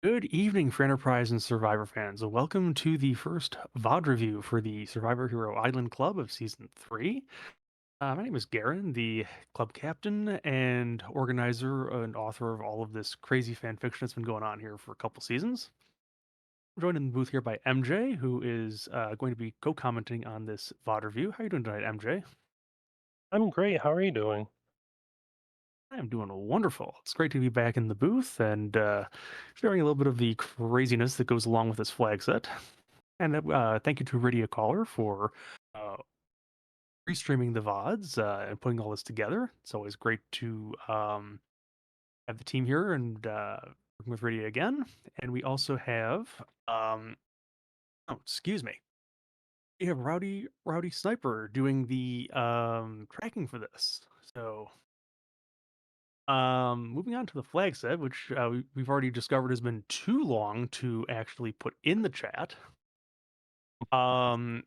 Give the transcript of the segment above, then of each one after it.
Good evening for Enterprise and Survivor fans. Welcome to the first VOD review for the Survivor Hero Island Club of Season 3. My name is Garen, the club captain and organizer and author of all of this crazy fan fiction that's been going on here for a couple seasons. I'm joined in the booth here by MJ, who is going to be co-commenting on this VOD review. How are you doing tonight, MJ? I'm great. How are you doing? I am doing wonderful. It's great to be back in the booth and sharing a little bit of the craziness that goes along with this flag set. And thank you to Rydia Caller for uh, restreaming the VODs and putting all this together. It's always great to have the team here and working with Rydia again. And we also have, oh, excuse me, we have Rowdy Sniper doing the tracking for this. So, moving on to the flag set, which we've already discovered has been too long to actually put in the chat. Um,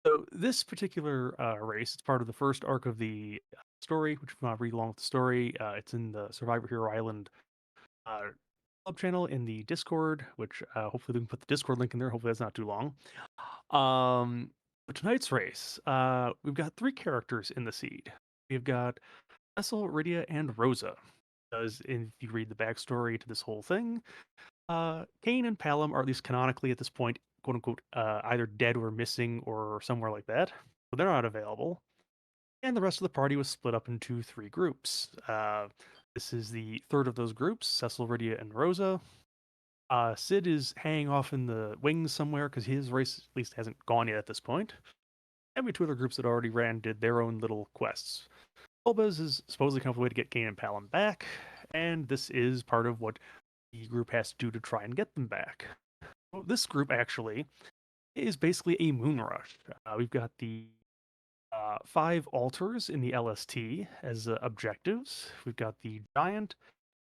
So this particular race, it's part of the first arc of the story, which if you want to read along with the story, it's in the Survivor Hero Island uh, club channel in the Discord, which hopefully we can put the Discord link in there. Hopefully that's not too long. But tonight's race, we've got three characters in the seed. We've got Cecil, Rydia, and Rosa. Because if you read the backstory to this whole thing, Kane and Palom are at least canonically at this point, quote unquote, either dead or missing or somewhere like that. So they're not available. And the rest of the party was split up into three groups. This is the third of those groups, Cecil, Rydia, and Rosa. Sid is hanging off in the wings somewhere because his race at least hasn't gone yet at this point. And we have two other groups that already ran did their own little quests. Bulbaz is supposedly come up with a way to get Kane and Palom back, and this is part of what the group has to do to try and get them back. Well, this group actually is basically a moon rush. We've got the five altars in the LST as objectives. We've got the giant,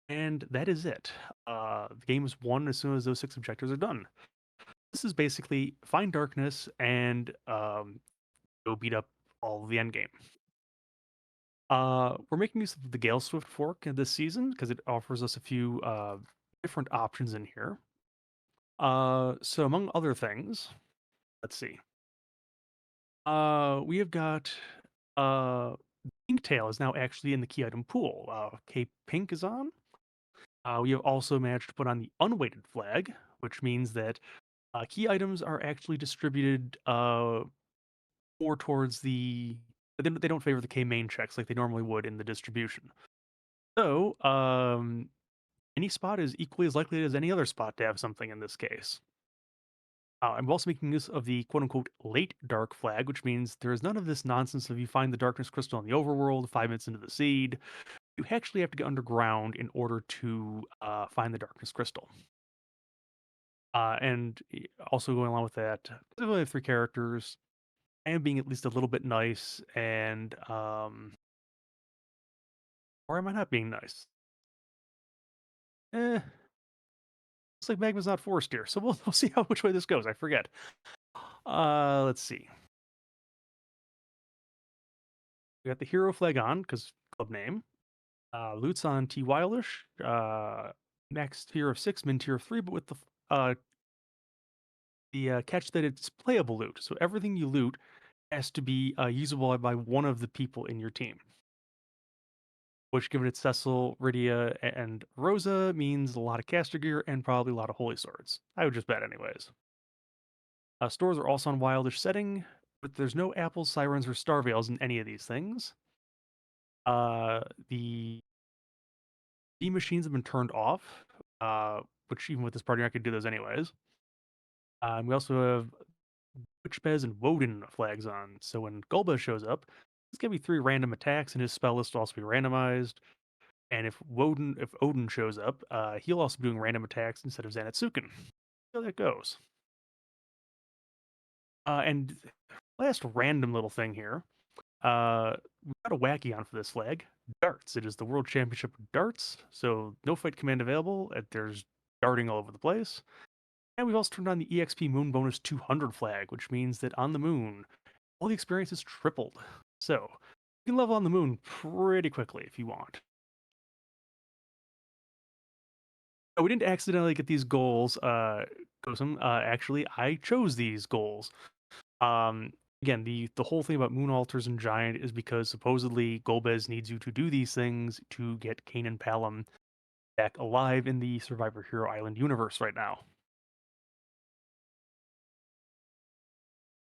and that is it. The game is won as soon as those six objectives are done. This is basically find darkness and go beat up all of the end game. We're making use of the Gale Swift fork in this season because it offers us a few different options in here. So among other things, let's see. We have got Pinktail is now actually in the key item pool. Cape Pink is on. We have also managed to put on the unweighted flag, which means that key items are actually distributed more towards they don't favor the K main checks like they normally would in the distribution. So, any spot is equally as likely as any other spot to have something in this case. I'm also making use of the quote unquote late dark flag, which means there is none of this nonsense of you find the darkness crystal in the overworld 5 minutes into the seed. You actually have to get underground in order to find the darkness crystal. And also going along with that, we only have three characters. I am being at least a little bit nice, and or am I not being nice? Eh, looks like Magma's not forced here, so we'll see how which way this goes. I forget. Let's see. We got the hero flag on because club name. Loot's on T Wildish. Max tier of 6, min tier of 3, but with the catch that it's playable loot. So everything you loot has to be usable by one of the people in your team. Which, given it's Cecil, Rydia, and Rosa, means a lot of caster gear and probably a lot of holy swords. I would just bet, anyways. Stores are also on Wildish setting, but there's no apples, sirens, or starvales in any of these things. The D machines have been turned off, which even with this party, I could do those anyways. We also have Witchbez and Woden flags on, so when Gulba shows up, it's gonna be three random attacks, and his spell list will also be randomized. And if Odin shows up, he'll also be doing random attacks instead of Zanetsuken. So that goes. And last random little thing here. We've got a wacky on for this flag. Darts. It is the World Championship of Darts, so no fight command available. There's darting all over the place. And we've also turned on the EXP Moon Bonus 200 flag, which means that on the moon, all the experience is tripled. So you can level on the moon pretty quickly if you want. No, we didn't accidentally get these goals, Gosum. Actually, I chose these goals. Um, Again, the whole thing about moon altars and giant is because supposedly Golbez needs you to do these things to get Kane and Palom back alive in the Survivor Hero Island universe right now.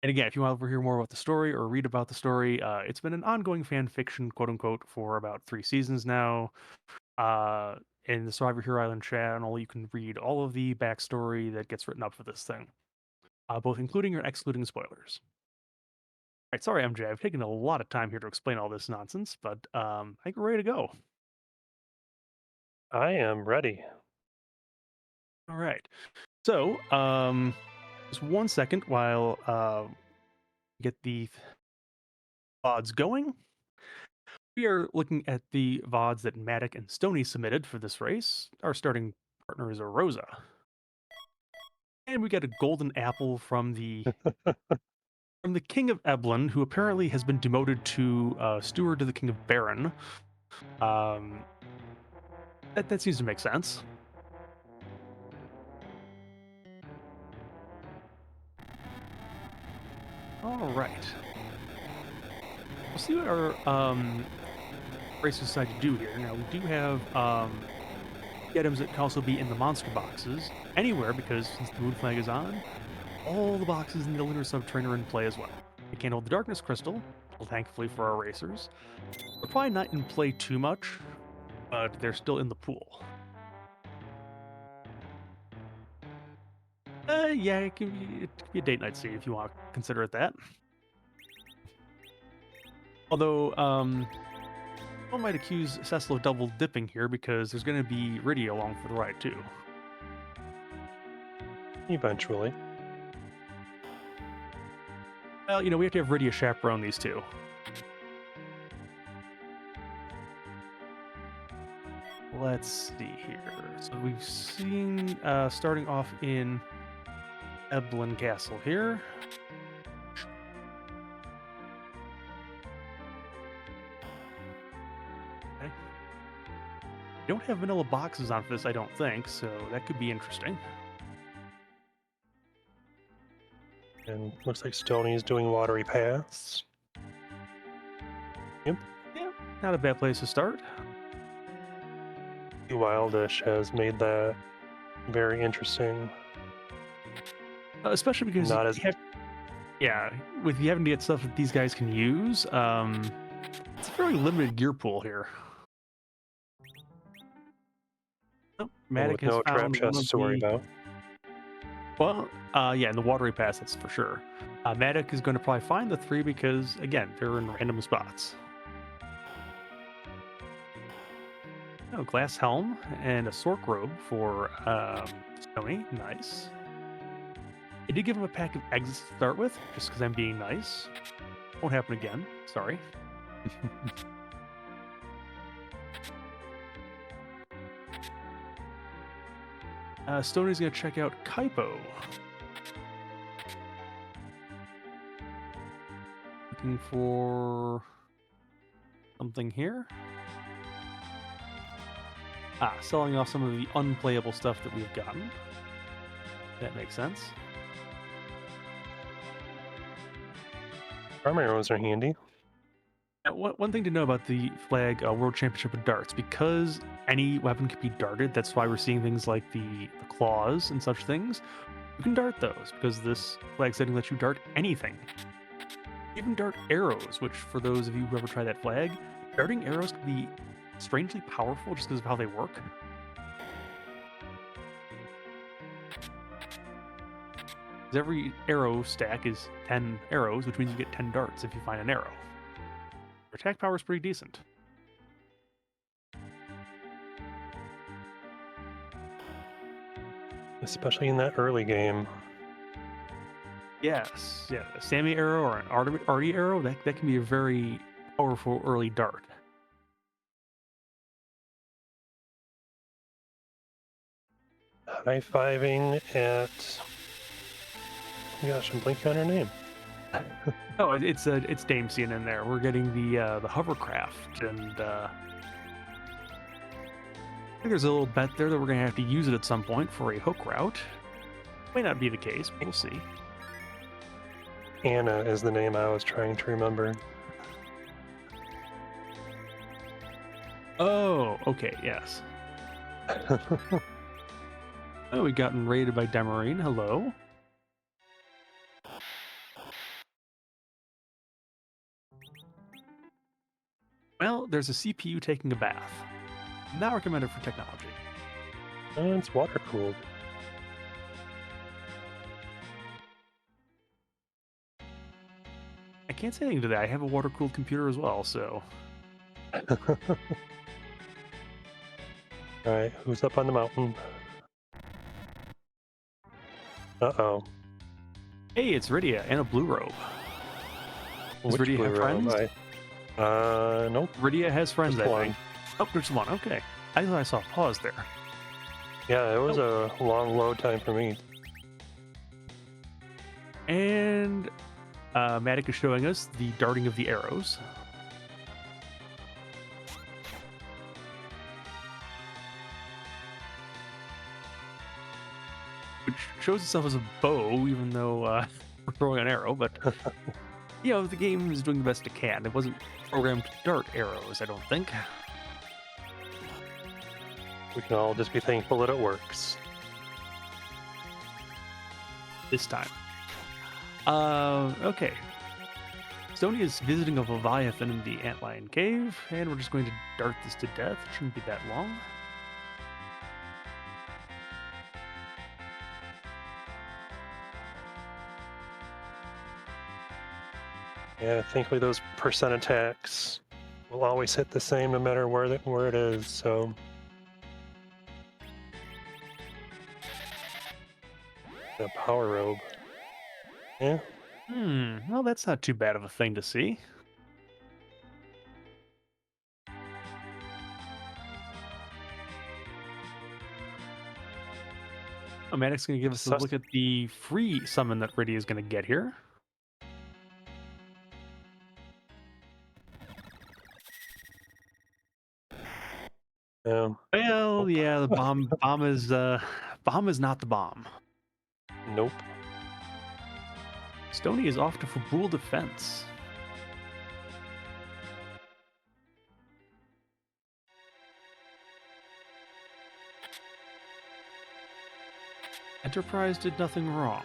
And again, if you want to hear more about the story or read about the story, it's been an ongoing fan fiction, quote unquote, for about 3 seasons now. Uh, in the Survivor Hero Island channel, you can read all of the backstory that gets written up for this thing, both including and excluding spoilers. All right, sorry, MJ, I've taken a lot of time here to explain all this nonsense, but I think we're ready to go. I am ready. All right. So, just 1 second while get the VODs going. We are looking at the VODs that Matic and Stony submitted for this race. Our starting partner is Rosa. And we get a golden apple from the King of Eblan, who apparently has been demoted to steward to the King of Baron. Um, that seems to make sense. All right. We'll see what our racers decide to do here. Now, we do have items that can also be in the monster boxes anywhere, because since the moon flag is on, all the boxes in the lunar subterranean are in play as well. They can't hold the darkness crystal, well, thankfully for our racers. They're probably not in play too much, but they're still in the pool. Yeah, it could be a date night scene if you want to consider it that. Although, one might accuse Cecil of double dipping here because there's going to be Rydia along for the ride too. Eventually. Well, we have to have Rydia chaperone these two. Let's see here. So we've seen starting off in Eblan Castle here. Okay. We don't have vanilla boxes on for this, I don't think, so that could be interesting. And looks like Stoney's doing watery paths. Yep. Yeah, not a bad place to start. Wildish has made that very interesting. Especially because Not as yeah, with you having to get stuff that these guys can use, it's a fairly limited gear pool here. Oh, and Matic with has no trap found one chests of to worry the about. well, yeah, in the watery pass, that's for sure. Matic is going to probably find the three because again, they're in random spots. Oh, glass helm and a sork robe for Stony. Nice. I did give him a pack of eggs to start with, just because I'm being nice. Won't happen again. Sorry. Stoney's going to check out Kaipo. Looking for something here. Selling off some of the unplayable stuff that we've gotten. That makes sense. Arm arrows are handy. Now, one thing to know about the Flag World Championship of Darts, because any weapon can be darted, that's why we're seeing things like the claws and such things. You can dart those, because this flag setting lets you dart anything. Even dart arrows, which for those of you who ever try that flag, darting arrows can be strangely powerful just because of how they work. Every arrow stack is 10 arrows, which means you get 10 darts if you find an arrow. Your attack power is pretty decent. Especially in that early game. Yes, yeah. A Sammy arrow or an Artie arrow, that can be a very powerful early dart. High-fiving at... Oh gosh, I'm blanking on her name. Oh, it's Damesian in there. We're getting the hovercraft and think there's a little bet there that we're going to have to use it at some point for a hook route. May not be the case, but we'll see. Anna is the name I was trying to remember. Oh, okay, yes. Oh, we've gotten raided by Demarine. Hello. Well, there's a CPU taking a bath. Not recommended for technology. It's water cooled. I can't say anything to that. I have a water-cooled computer as well, so... Alright, who's up on the mountain? Uh-oh. Hey, it's Rydia and a blue robe. Does Which Rydia blue have robe? friends? Nope. Rydia has friends, Just I one. think. Oh, there's one. Okay. I thought I saw a pause there. Yeah, it was a long load time for me. And Matic is showing us the darting of the arrows. Which shows itself as a bow, even though we're throwing an arrow, but you know, the game is doing the best it can. It wasn't programmed to dart arrows, I don't think. We can all just be thankful that it works. This time. Okay. Stony is visiting a Leviathan in the Antlion Cave, and we're just going to dart this to death. It shouldn't be that long. Yeah, thankfully those percent attacks will always hit the same no matter where it is, so... A power robe. Yeah. Well, that's not too bad of a thing to see. Oh, Maddox going to give us a look at the free summon that Rydia is going to get here. Yeah. Well, yeah, the bomb is not the bomb. Nope. Stony is off to Fabul defense. Enterprise did nothing wrong.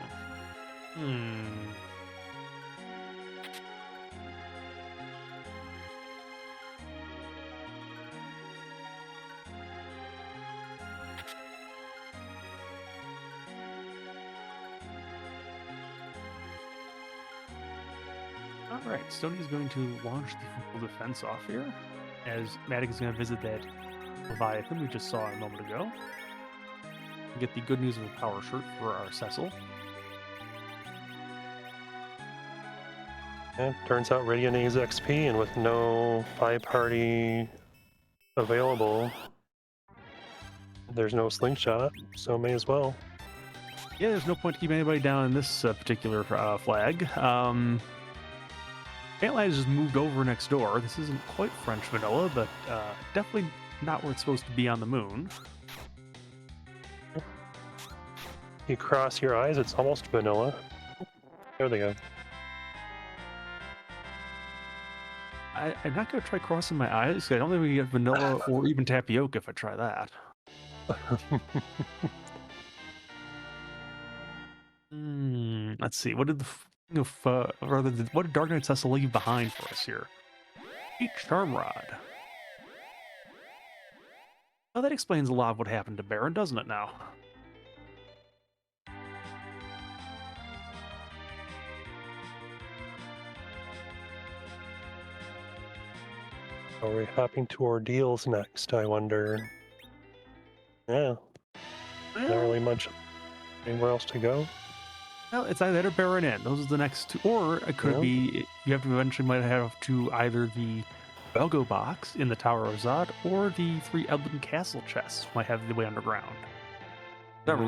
Alright, Stony is going to launch the full defense off here, as Matic is going to visit that Leviathan we just saw a moment ago. Get the good news of a power shirt for our Cecil. Yeah, turns out Rydia needs XP, and with no 5-party available, there's no slingshot, so may as well. Yeah, there's no point to keep anybody down in this particular flag. Antlion has just moved over next door. This isn't quite French vanilla, but definitely not where it's supposed to be on the moon. You cross your eyes, it's almost vanilla. There they go. I'm not going to try crossing my eyes. I don't think we get vanilla or even tapioca if I try that. Let's see. What did what did Dark Knight Cecil leave behind for us here? Each Charm Rod. Well, that explains a lot of what happened to Baron, doesn't it now? Are we hopping to ordeals next, I wonder? Yeah. Not really much anywhere else to go. Well, it's either that or Baron Inn. Those are the next two. Or it could be you have to eventually might have to either the Belgo box in the Tower of Zod or the 3 Elbin Castle chests might have the way underground. Whatever,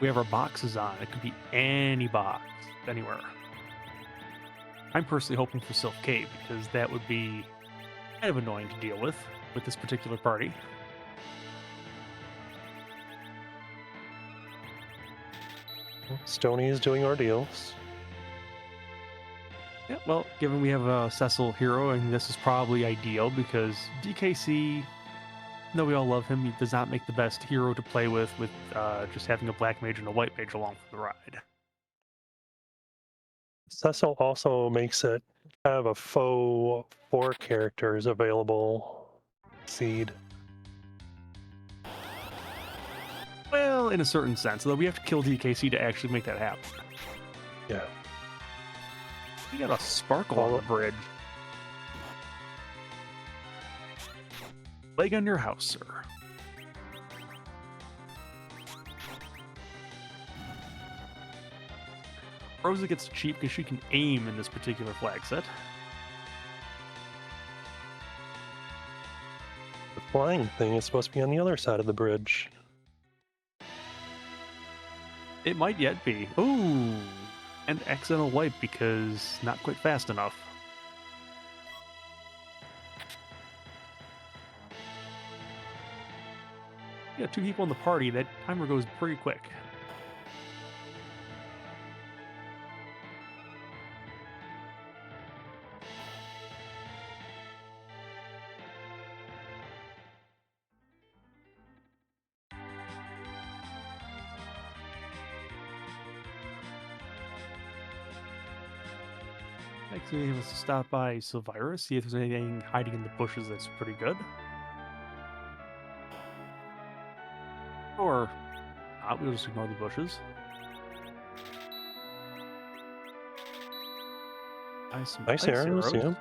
we have our boxes on. It could be any box, anywhere. I'm personally hoping for Sylph Cave because that would be kind of annoying to deal with this particular party. Stony is doing ordeals. Yeah, well, given we have a Cecil hero, and this is probably ideal because DKC, though we all love him, he does not make the best hero to play with just having a black mage and a white mage along for the ride. Cecil also makes it have a faux 4 characters available seed. Well, in a certain sense, though we have to kill DKC to actually make that happen. Yeah. We got a sparkle on the bridge. Leg on your house, sir. Rosa gets cheap because she can aim in this particular flag set. The flying thing is supposed to be on the other side of the bridge. It might yet be. Ooh, and accidental wipe because not quite fast enough. Yeah, 2 people in the party, that timer goes pretty quick. Next, we have to stop by Sylvirus, see if there's anything hiding in the bushes that's pretty good. Or not, we'll just ignore the bushes. Some Nice arrows, yeah.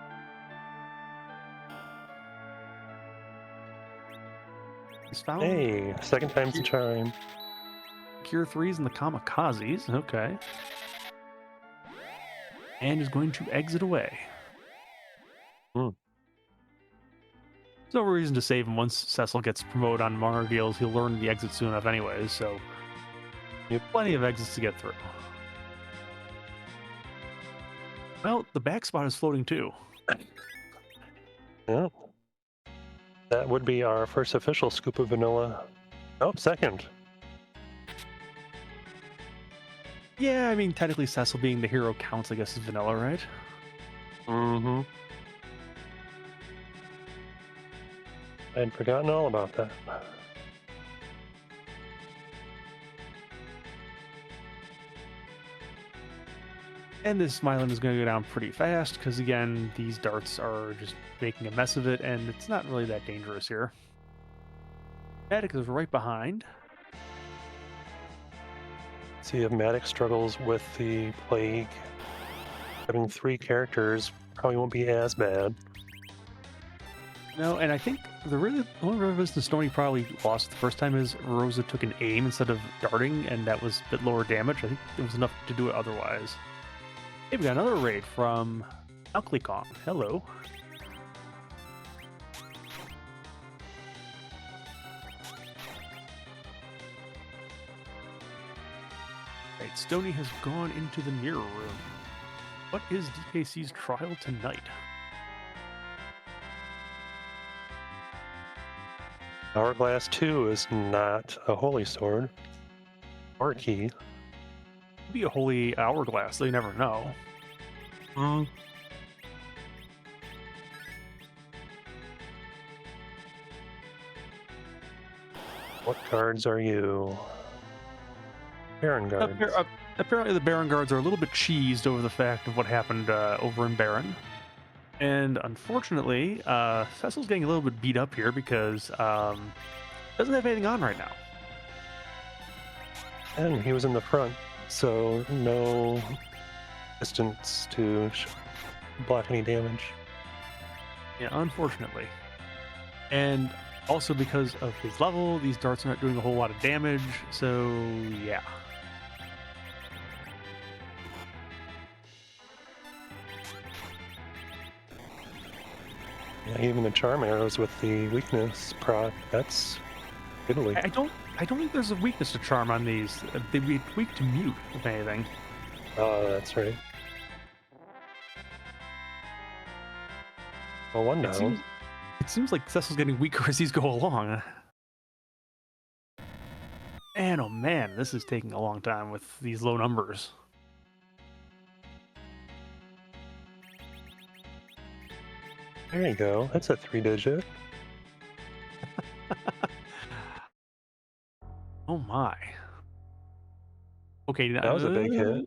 He's found Hey, second time's the charm. Cure 3s and the Kamikazes, okay. And is going to exit away. Hmm. There's no reason to save him once Cecil gets promoted on Mono deals. He'll learn the exit soon enough anyways, so you have plenty of exits to get through. Well, the back spot is floating too. Yeah. That would be our first official scoop of vanilla. Oh, second. Yeah, I mean, technically Cecil being the hero counts, I guess, as vanilla, right? Mm-hmm. I'd forgotten all about that. And this Mylan is going to go down pretty fast because, again, these darts are just making a mess of it, and it's not really that dangerous here. Attic is right behind. See if Maddox struggles with the plague. Having 3 characters probably won't be as bad. No, and I think the only reason Stony probably lost the first time is Rosa took an aim instead of darting, and that was a bit lower damage. I think there was enough to do it otherwise. Hey, we got another raid from Octomamm. Hello. Right, Stony has gone into the mirror room. What is DKC's trial tonight? Hourglass 2 is not a holy sword or a key. Could be a holy hourglass, so you never know. Hmm. What guards are you? Baron guards. Apparently the Baron guards are a little bit cheesed over the fact of what happened over in Baron. And unfortunately, Cecil's getting a little bit beat up here because doesn't have anything on right now. And he was in the front, so no distance to block any damage. Yeah, unfortunately. And also because of his level, these darts are not doing a whole lot of damage, so yeah. Yeah, even the charm arrows with the weakness proc, that's fiddly. I don't think there's a weakness to charm on these. They'd be weak to mute, if anything. Oh, that's right. Well, one down. It seems like Cecil's getting weaker as these go along. Man, oh man, this is taking a long time with these low numbers. There you go. That's a 3-digit. Oh my. Okay, That was a big hit.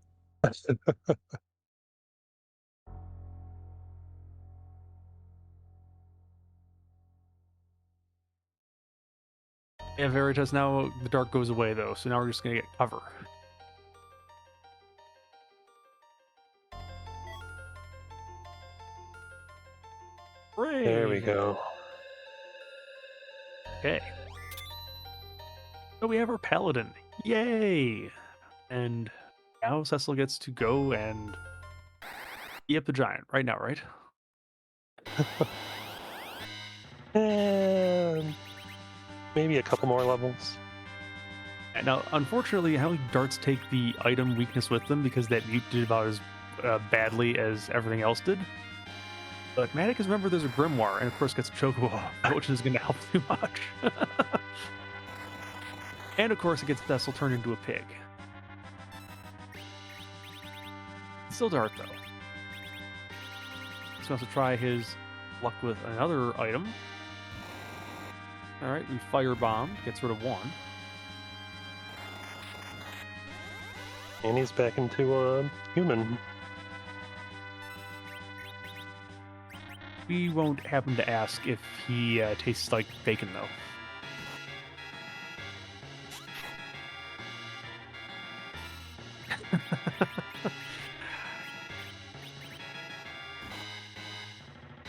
yeah, Veritas, now the dark goes away though, so now we're just gonna get cover. There we Hooray! go. Okay. So we have our Paladin. Yay! And now Cecil gets to go and eat up the giant right now, right? And maybe a couple more levels. And now, unfortunately, I don't think darts take the item weakness with them because that mute did about as badly as everything else did. But Matic is remember there's a Grimoire, and of course gets a Chocobo, which is going to help too much. and of course, it gets Cecil turned into a pig. Still dart though. He's going to try his luck with another item. All right, we firebombed, gets rid of one. And he's back into human. We won't happen to ask if he tastes like bacon, though.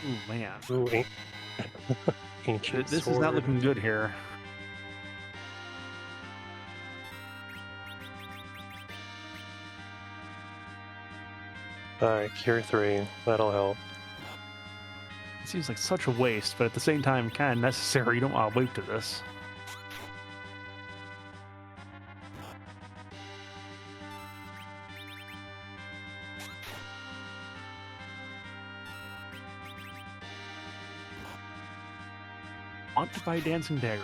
Ooh, man. Ooh, ancient This sword. is not looking good here. Alright, Cure 3. That'll help. It seems like such a waste, but at the same time, kind of necessary. You don't want to wait to this. Want to buy Dancing Dagger.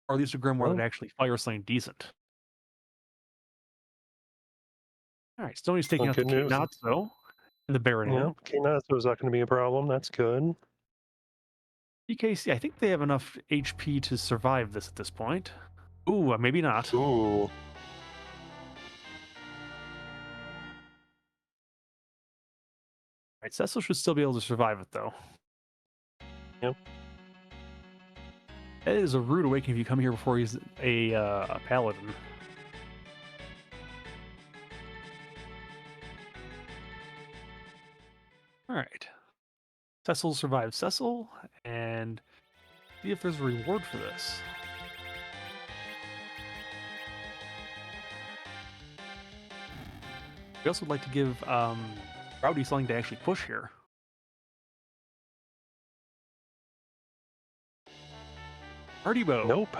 or at least a Grimoire Oh. that actually fire something decent. All right, Stoney's taking Well, out the good news. Knots, though, and the Baronet. Yeah, okay, no, so is that going to be a problem? That's good. BKC, I think they have enough HP to survive this at this point. Ooh, maybe not. Ooh. Right, Cecil should still be able to survive it, though. Yep. That is a rude awakening if you come here before he's a paladin. All right. Cecil survives Cecil, and see if there's a reward for this. We also would like to give Rowdy something to actually push here. Party Bow. Nope.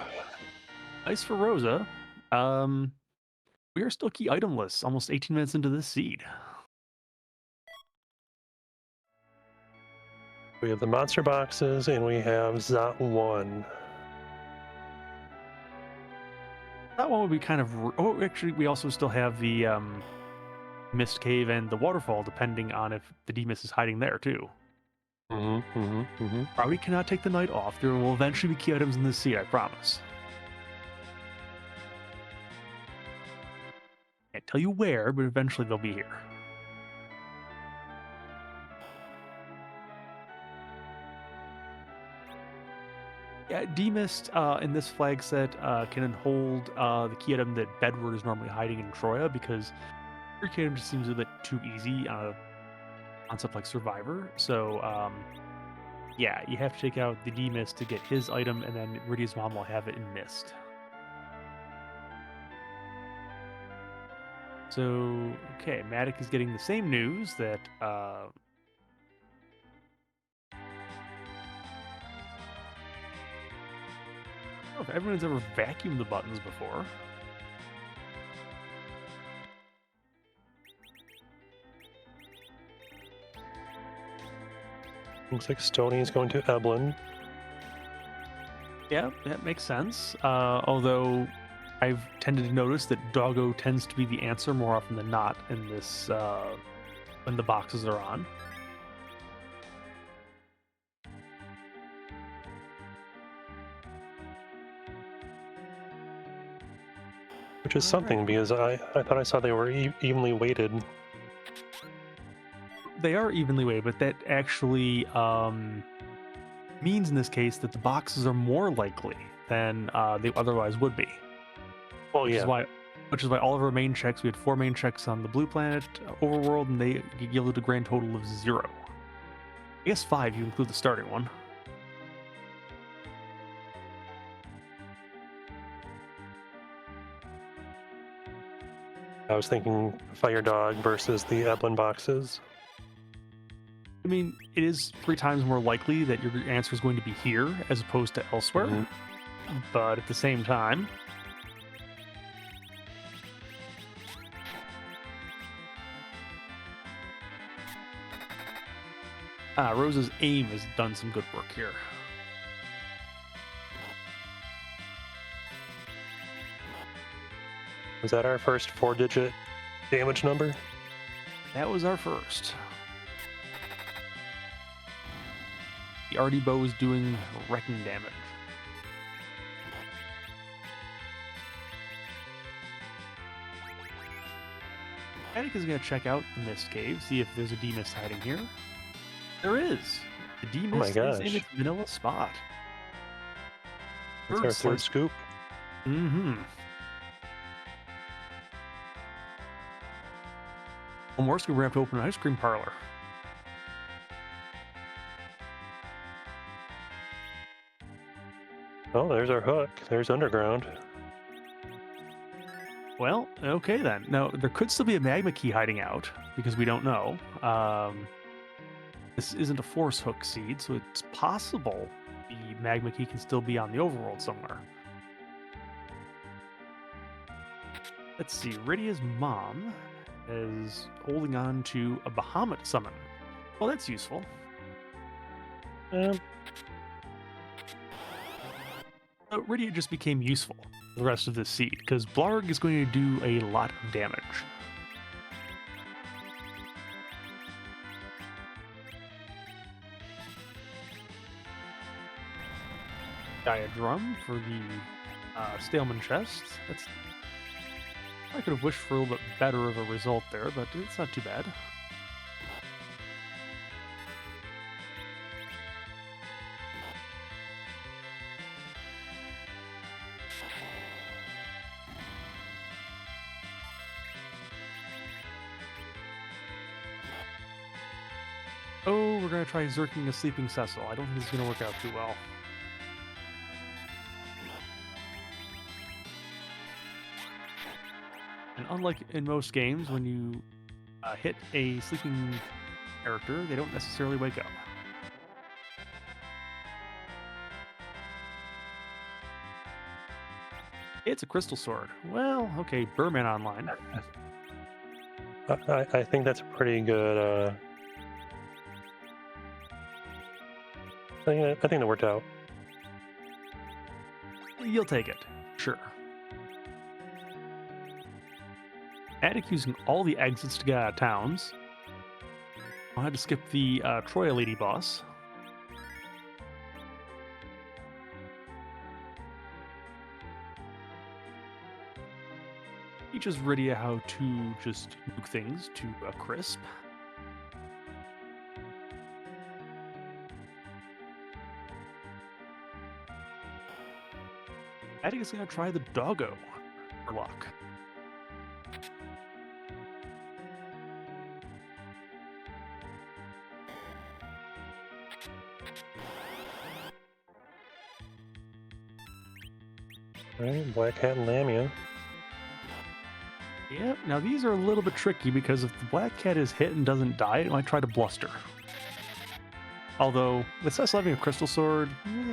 Nice for Rosa. We are still key itemless, almost 18 minutes into this seed. We have the monster boxes, and we have Zot 1. That one would be kind of... Oh, actually, we also still have the Mist Cave and the Waterfall, depending on if the D-Mist is hiding there, too. Rowdy cannot take the night off. There will eventually be key items in this seed, I promise. Can't tell you where, but eventually they'll be here. Yeah, D-Mist in this flag set can hold the key item that Bedward is normally hiding in Troya, because your key item just seems a bit too easy on a concept like Survivor. So, yeah, you have to take out the D-Mist to get his item, and then Rydia's mom will have it in Mist. So, okay, Matic is getting the same news that I don't know if everyone's ever vacuumed the buttons before. Looks like Stoney is going to Eblin. Yeah, that makes sense. Although I've tended to notice that doggo tends to be the answer more often than not in this when the boxes are on. Which is All right. something because I thought I saw they were evenly weighted. They are evenly weighted, but that actually means in this case that the boxes are more likely than they otherwise would be, Well, which is yeah. why all of our main checks, we had 4 main checks on the blue planet overworld, and they yielded a grand total of 0. I guess 5, you include the starting one. I was thinking Fire Dog versus the Eblin boxes. I mean, it is 3 times more likely that your answer is going to be here as opposed to elsewhere, Mhm. but at the same time, Rose's aim has done some good work here. Was that our first 4-digit damage number? That was our first. The arty bow is doing wrecking damage. Attic is going to check out the Mist Cave, see if there's a D-Mist hiding here. There is! The Oh my D-Mist is in gosh. its vanilla spot. That's our third scoop. Mm-hmm. One more scoop, we're going to have to open an ice cream parlor. Oh, there's our hook. There's underground. Well, okay then. Now, there could still be a magma key hiding out, because we don't know. This isn't a force hook seed, so it's possible the magma key can still be on the overworld somewhere. Let's see, Rydia's mom is holding on to a Bahamut summon. Well, that's useful. Um, Rydia just became useful for the rest of this seed, because Blarg is going to do a lot of damage. Drum for the Staleman chest. I could have wished for a little bit better of a result there, but it's not too bad. Oh, we're going to try zerking a sleeping Cecil. I don't think this is going to work out too well. And unlike in most games, when you hit a sleeping character, they don't necessarily wake up. It's a crystal sword. Well, okay, Burman online. I think that's a pretty good. I think that worked out. You'll take it. Sure. Attic using all the exits to get out of towns. I had to skip the Troya lady boss. Teaches Rydia how to just nuke things to a crisp. Attic is going to try the doggo for luck. Alright, Black Hat and Lamia. Yep, now these are a little bit tricky because if the Black Cat is hit and doesn't die, it might try to bluster. Although, with Cecil having a crystal sword,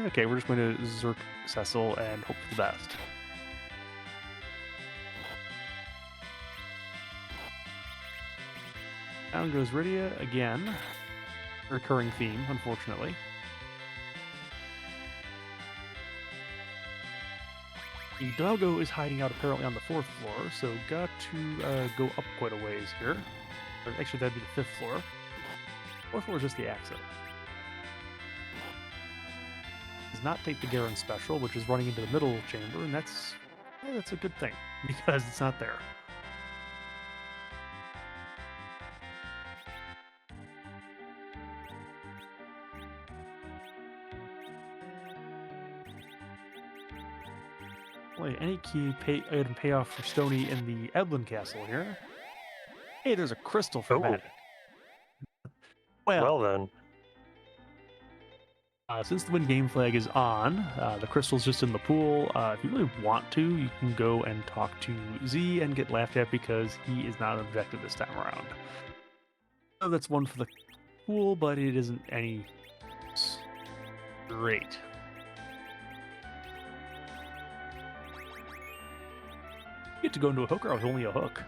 okay, we're just going to Zerk Cecil and hope for the best. Down goes Rydia again. Recurring theme, unfortunately. The doggo is hiding out apparently on the 4th floor, so got to go up quite a ways here. Or actually, that'd be the 5th floor. 4th floor is just the exit. Does not take the Garen special, which is running into the middle chamber, and that's a good thing because it's not there. Wait, any key item payoff for Stony in the Edlin Castle here? Hey, there's a crystal for Oh, Matt. well Well, then. since the win game flag is on, the crystal's just in the pool. If you really want to, you can go and talk to Z and get laughed at because he is not an objective this time around. So that's one for the pool, but it isn't any great. You get to go into a hooker with only a hook.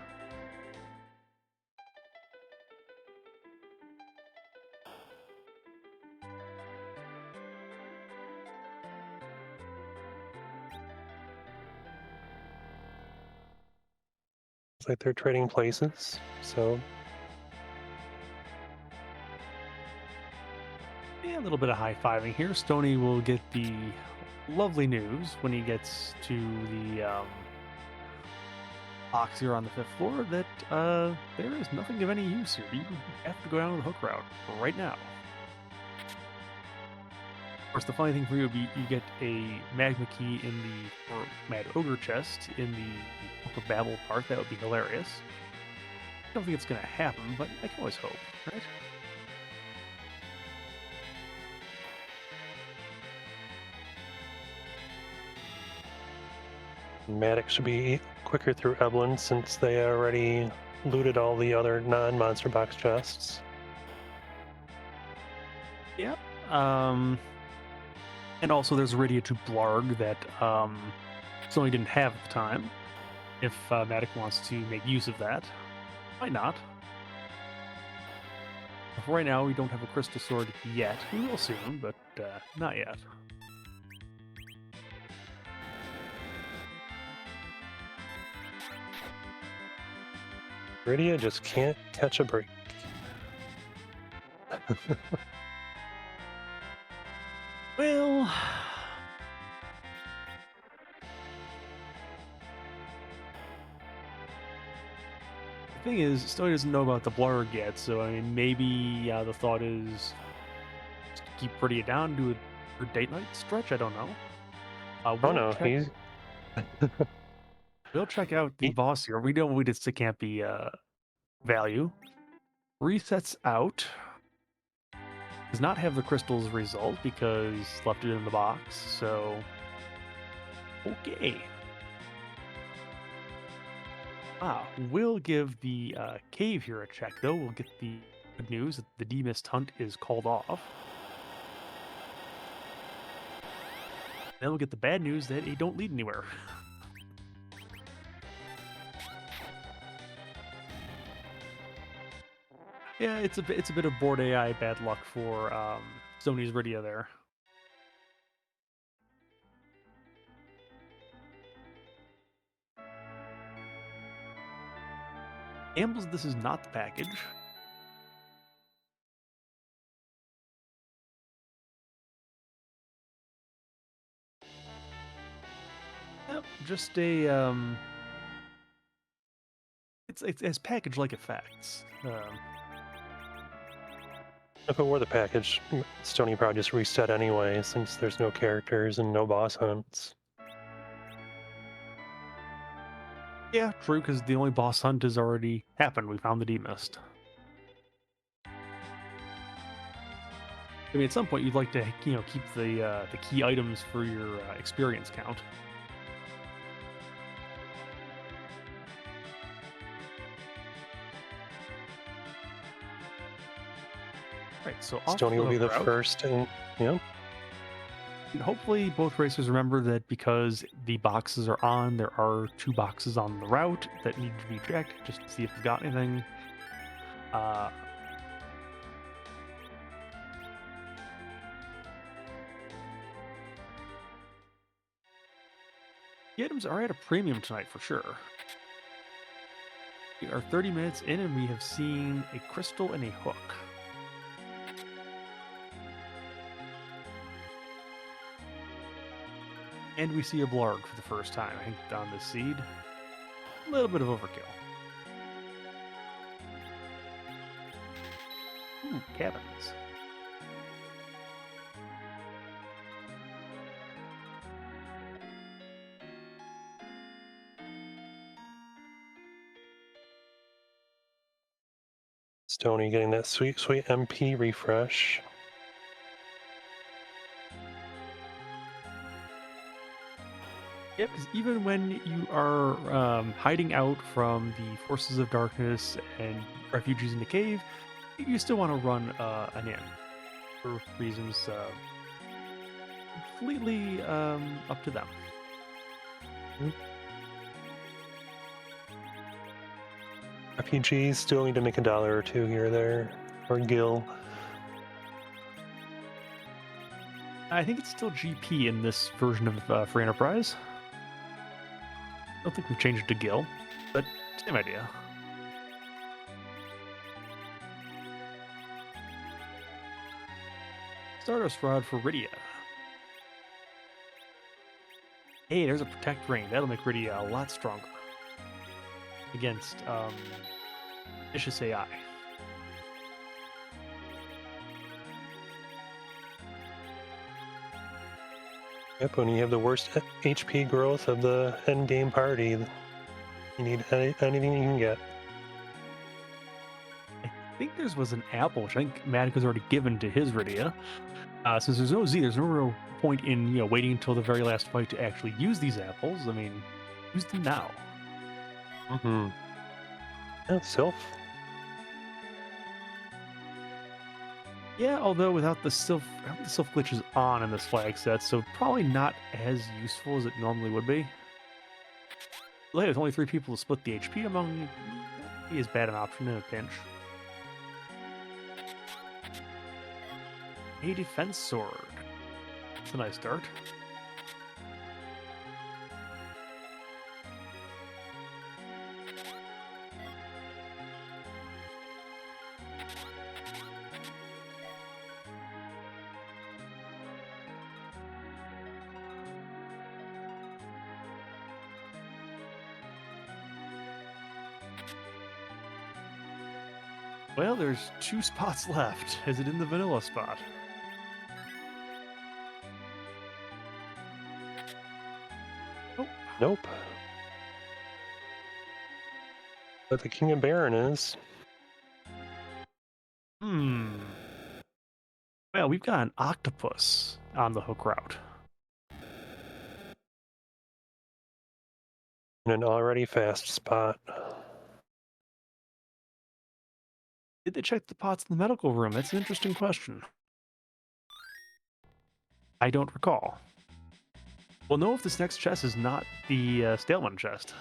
It's like they're trading places, so Yeah, a little bit of high-fiving here. Stony will get the lovely news when he gets to the box here on the 5th floor that there is nothing of any use here. You have to go down the hook route right now. Of course, the funny thing for you would be you get a magma key in the Mad Ogre chest in the Book of Babel part. That would be hilarious. I don't think it's going to happen, but I can always hope, right? Maddox should be quicker through Eblin since they already looted all the other non-monster box chests. Yep. And also there's Iridia to Blarg that Sony didn't have at the time. If Matic wants to make use of that, might not. For right now, we don't have a crystal sword yet. We will soon, but not yet. Iridia just can't catch a break. Well, the thing is, Stony doesn't know about the Blarg yet, so I mean, maybe the thought is just keep Iridia down, do a date night stretch. I don't know. Oh no, We'll check out the he boss here. We know we just can't be value. Resets out. Does not have the crystal's result because left it in the box, so okay. We'll give the cave here a check though. We'll get the good news that the demist hunt is called off. Then we'll get the bad news that it don't lead anywhere. Yeah, it's a bit of board AI bad luck for Sony's Iridia there. Ambles, this is not the package. Yep, just a it has package-like effects. If it were the package, Stony probably just reset anyway, since there's no characters and no boss hunts. Yeah, true, because the only boss hunt has already happened. We found the demist. I mean, at some point, you'd like to, keep the key items for your experience count. Right, so off Stony will be the route. first, and yeah. And hopefully, both racers remember that because the boxes are on, there are 2 boxes on the route that need to be checked just to see if they've got anything. The items are at a premium tonight for sure. We are 30 minutes in and we have seen a crystal and a hook. And we see a blarg for the first time. I think on the seed. A little bit of overkill. Ooh, cabins. Stony getting that sweet, sweet MP refresh. Yeah, because even when you are hiding out from the forces of darkness and refugees in the cave, you still want to run an inn for reasons completely up to them. Refugees still need to make $1 or $2 here or there, or gil. I think it's still GP in this version of Free Enterprise. I don't think we've changed it to Gil, but same idea. Stardust Rod for Rydia. Hey, there's a Protect Ring. That'll make Rydia a lot stronger against vicious AI. Yep, when you have the worst HP growth of the endgame party, you need anything you can get. I think there was an apple, which I think Matic has already given to his Rydia. Since there's no Z, there's no real point in waiting until the very last fight to actually use these apples. I mean, use them now. Mm-hmm. Yeah, Sylph. Yeah, although without the Sylph glitch is on in this flag set, so probably not as useful as it normally would be. Later, with only 3 people to split the HP among, be as bad an option in a pinch. A defense sword. It's a nice start. Well, there's 2 spots left. Is it in the vanilla spot? Nope. Nope. But the King of Baron is. Well, we've got an octopus on the hook route. In an already fast spot. Did they check the pots in the medical room? That's an interesting question. I don't recall. We'll know if this next chest is not the Staleman chest.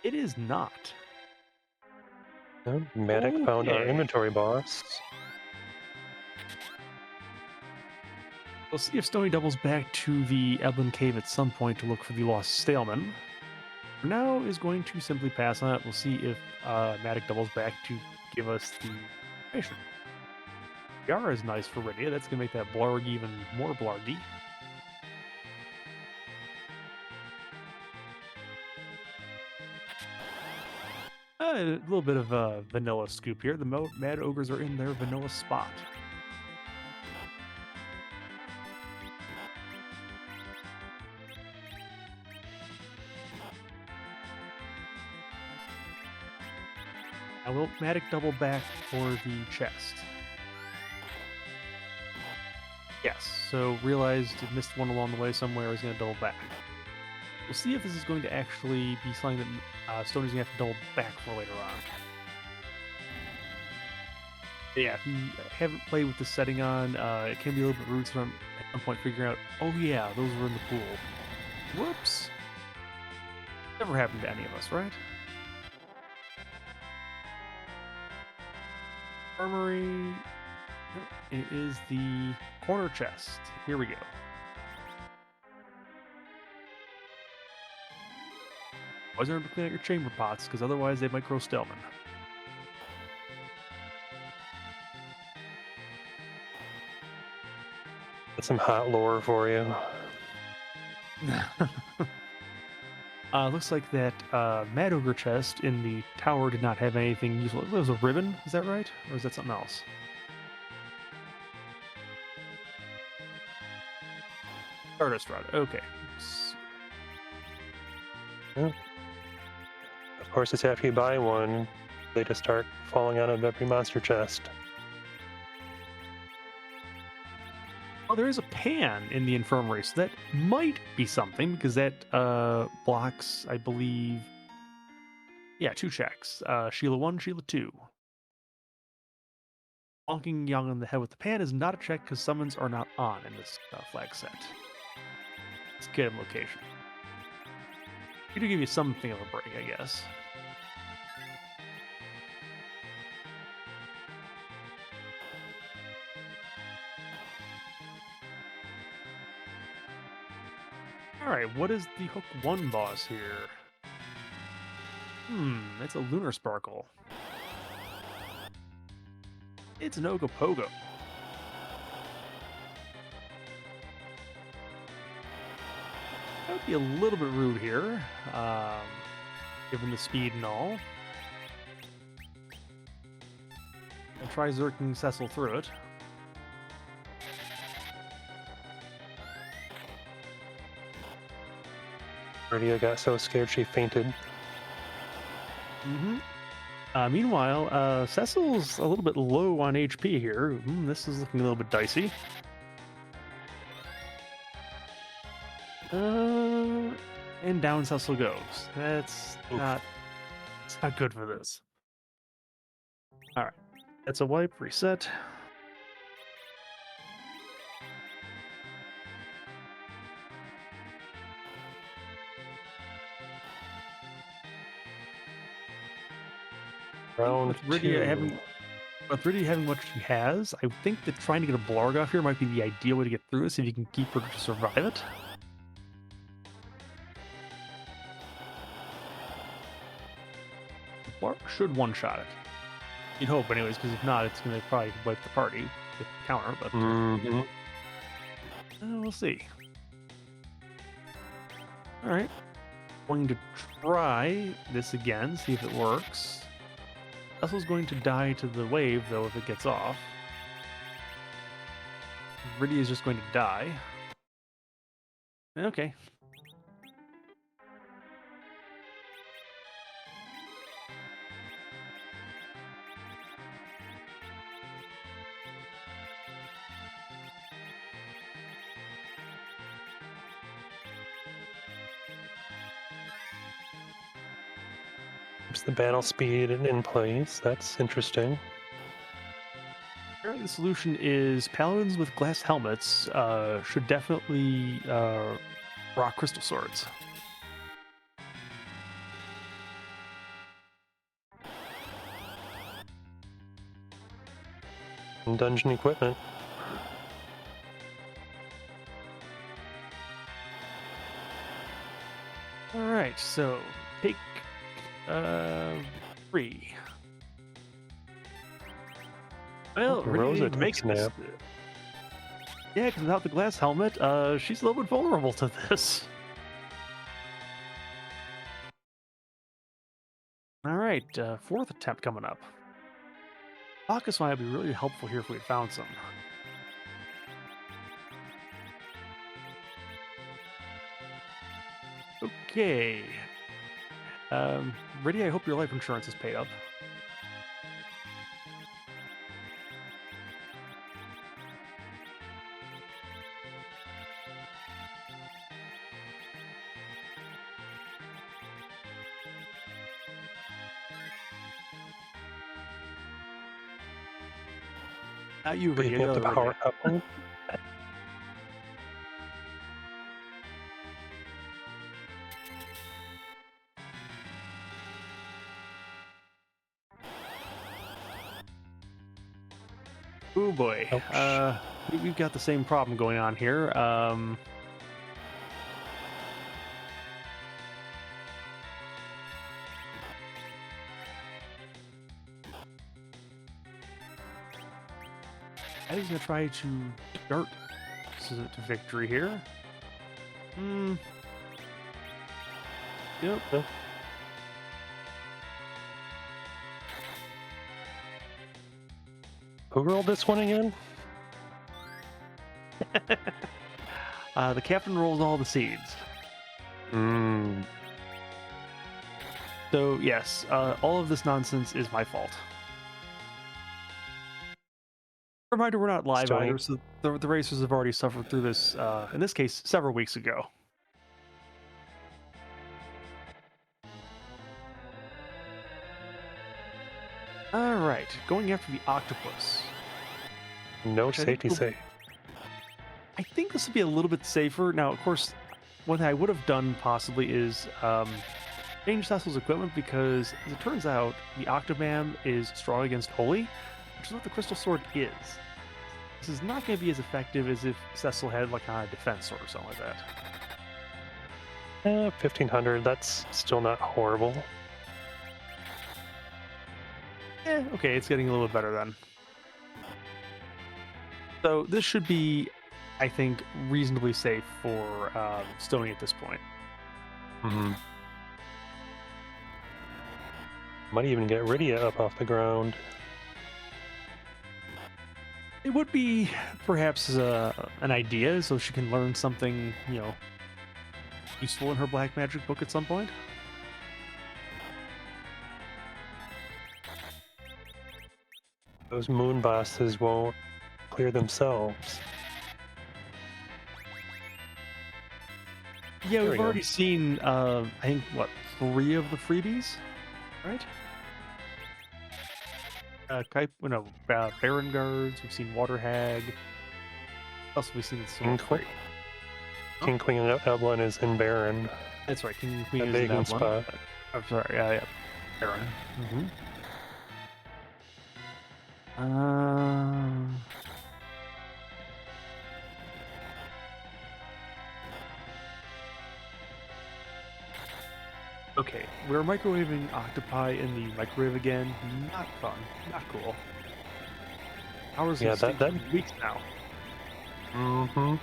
It is not. Yeah, Matic found our Okay. inventory boss. We'll see if Stony doubles back to the Eblin Cave at some point to look for the lost Staleman. For now, is going to simply pass on it. We'll see if Matic doubles back to give us the information. Yara is nice for Rydia. That's going to make that Blarg even more Blargy. A little bit of a vanilla scoop here. The Mad Ogres are in their vanilla spot. I will Matic double back for the chest. Yes, so realized it missed one along the way somewhere, is going to double back. We'll see if this is going to actually be something that Stoney's going to have to double back for later on. But yeah, if you haven't played with the setting on, it can be a little bit rude at some point figuring out, oh yeah, those were in the pool. Whoops. Never happened to any of us, right? Armory. It is the corner chest. Here we go. Always remember to clean out your chamber pots, because otherwise they might grow Stillman. That's some hot lore for you. Looks like that Mad Ogre chest in the tower did not have anything useful. It was a ribbon, is that right? Or is that something else? Stardust Rod, okay. Yeah. Of course, it's after you buy one, they just start falling out of every monster chest. Oh, there is a pan in the infirmary, so that might be something, because that blocks, I believe, yeah, 2 checks. Sheila 1, Sheila 2. Bonking Young on the head with the pan is not a check because summons are not on in this flag set. It's a good location. We do give you something of a break, I guess. Alright, what is the Hook 1 boss here? It's a Lunar Sparkle. It's an Ogopogo. That would be a little bit rude here, given the speed and all. I'll try zerking Cecil through it. Rydia got so scared she fainted. Meanwhile, Cecil's a little bit low on HP here. This is looking a little bit dicey. And down Cecil goes. It's not good for this. All right, that's a wipe. Reset. Round with Rydia having what she has, I think that trying to get a Blarg off here might be the ideal way to get through this if you can keep her to survive it. Blarg should one-shot it. You'd hope, anyways, because if not, it's going to probably wipe the party with the counter, but we'll see. All right. Going to try this again, see if it works. Cecil's going to die to the wave, though, if it gets off. Rydia is just going to die. Okay. Keeps the battle speed in place. That's interesting. Apparently the solution is paladins with glass helmets should definitely rock crystal swords. And dungeon equipment. All right, so take 3. Well, Rosa Rydia makes takes a nap. Yeah, because without the glass helmet, she's a little bit vulnerable to this. All right, 4th attempt coming up. Bacchus might be really helpful here if we had found some. Okay. Rydia, I hope your life insurance is paid up. Not you, But you Rydia. have the other power Rydia. couple. Oh boy. Ouch. We've got the same problem going on here. I was gonna try to dart to victory here. Hmm. Yep. No. Who rolled this one again? The captain rolls all the seeds. Mmm. So yes, all of this nonsense is my fault. Reminder: we're not live Stony. either, so the racers have already suffered through this. In this case, several weeks ago. All right, going after the octopus. No Which I think safety will safe. I think this would be a little bit safer. Now, of course, one thing I would have done possibly is change Cecil's equipment because, as it turns out, the Octomamm is strong against Holy, which is what the Crystal Sword is. This is not going to be as effective as if Cecil had like a defense sword or something like that. 1500, that's still not horrible. Okay, it's getting a little bit better then. So this should be, I think, reasonably safe for Stony at this point. Mm-hmm. Might even get Rydia up off the ground. It would be perhaps an idea, so she can learn something, useful in her black magic book at some point. Those moon bosses won't clear themselves. Yeah, There we've we go. already seen, I think, what, 3 of the freebies, right? Baron Guards, we've seen Water Hag. What else have we seen in Sword King, Free? Oh. King Queen of Evelyn is in Baron. That's right, King and Queen A is in begging that one. spot. I'm sorry, yeah, Baron. Mm-hmm. Okay, we're microwaving octopi in the microwave again. Not fun. Not cool. Ours Yeah, have stayed that. for weeks now. Mm-hmm.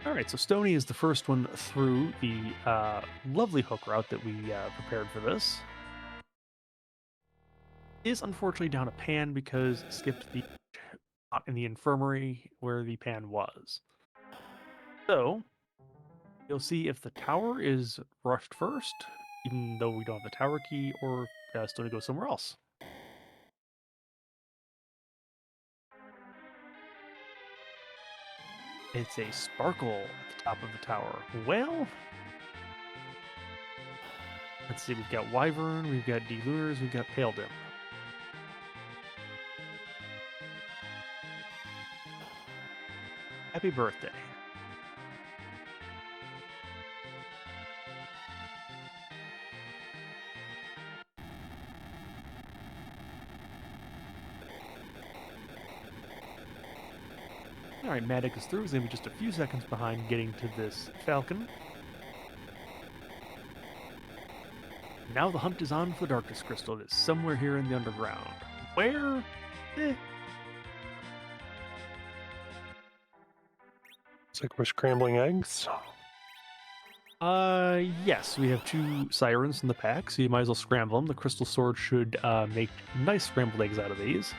All right, so Stony is the first one through the lovely hook route that we prepared for this. Is unfortunately down a pan because it skipped the spot in the infirmary where the pan was. So you'll see if the tower is rushed first, even though we don't have the tower key, or Stony goes somewhere else. It's a sparkle at the top of the tower. Well, let's see. We've got Wyvern, we've got D-Lunars, we've got Paladin. Happy birthday. All right, Matic is through. He's going to be just a few seconds behind getting to this Falcon. Now the hunt is on for the Darkness Crystal. It is somewhere here in the underground. Where? It's like we're scrambling eggs. Yes, we have 2 sirens in the pack, so you might as well scramble them. The Crystal Sword should make nice scrambled eggs out of these.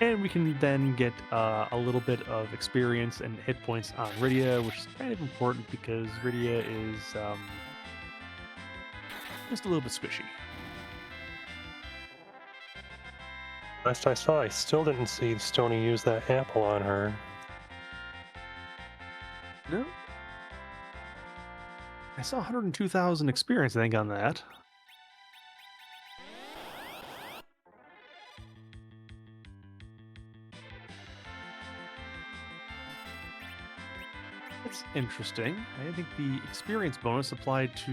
And we can then get a little bit of experience and hit points on Rydia, which is kind of important because Rydia is just a little bit squishy. Last I saw, I still didn't see Stony use that apple on her. No? I saw 102,000 experience, I think, on that. That's interesting. I think the experience bonus applied to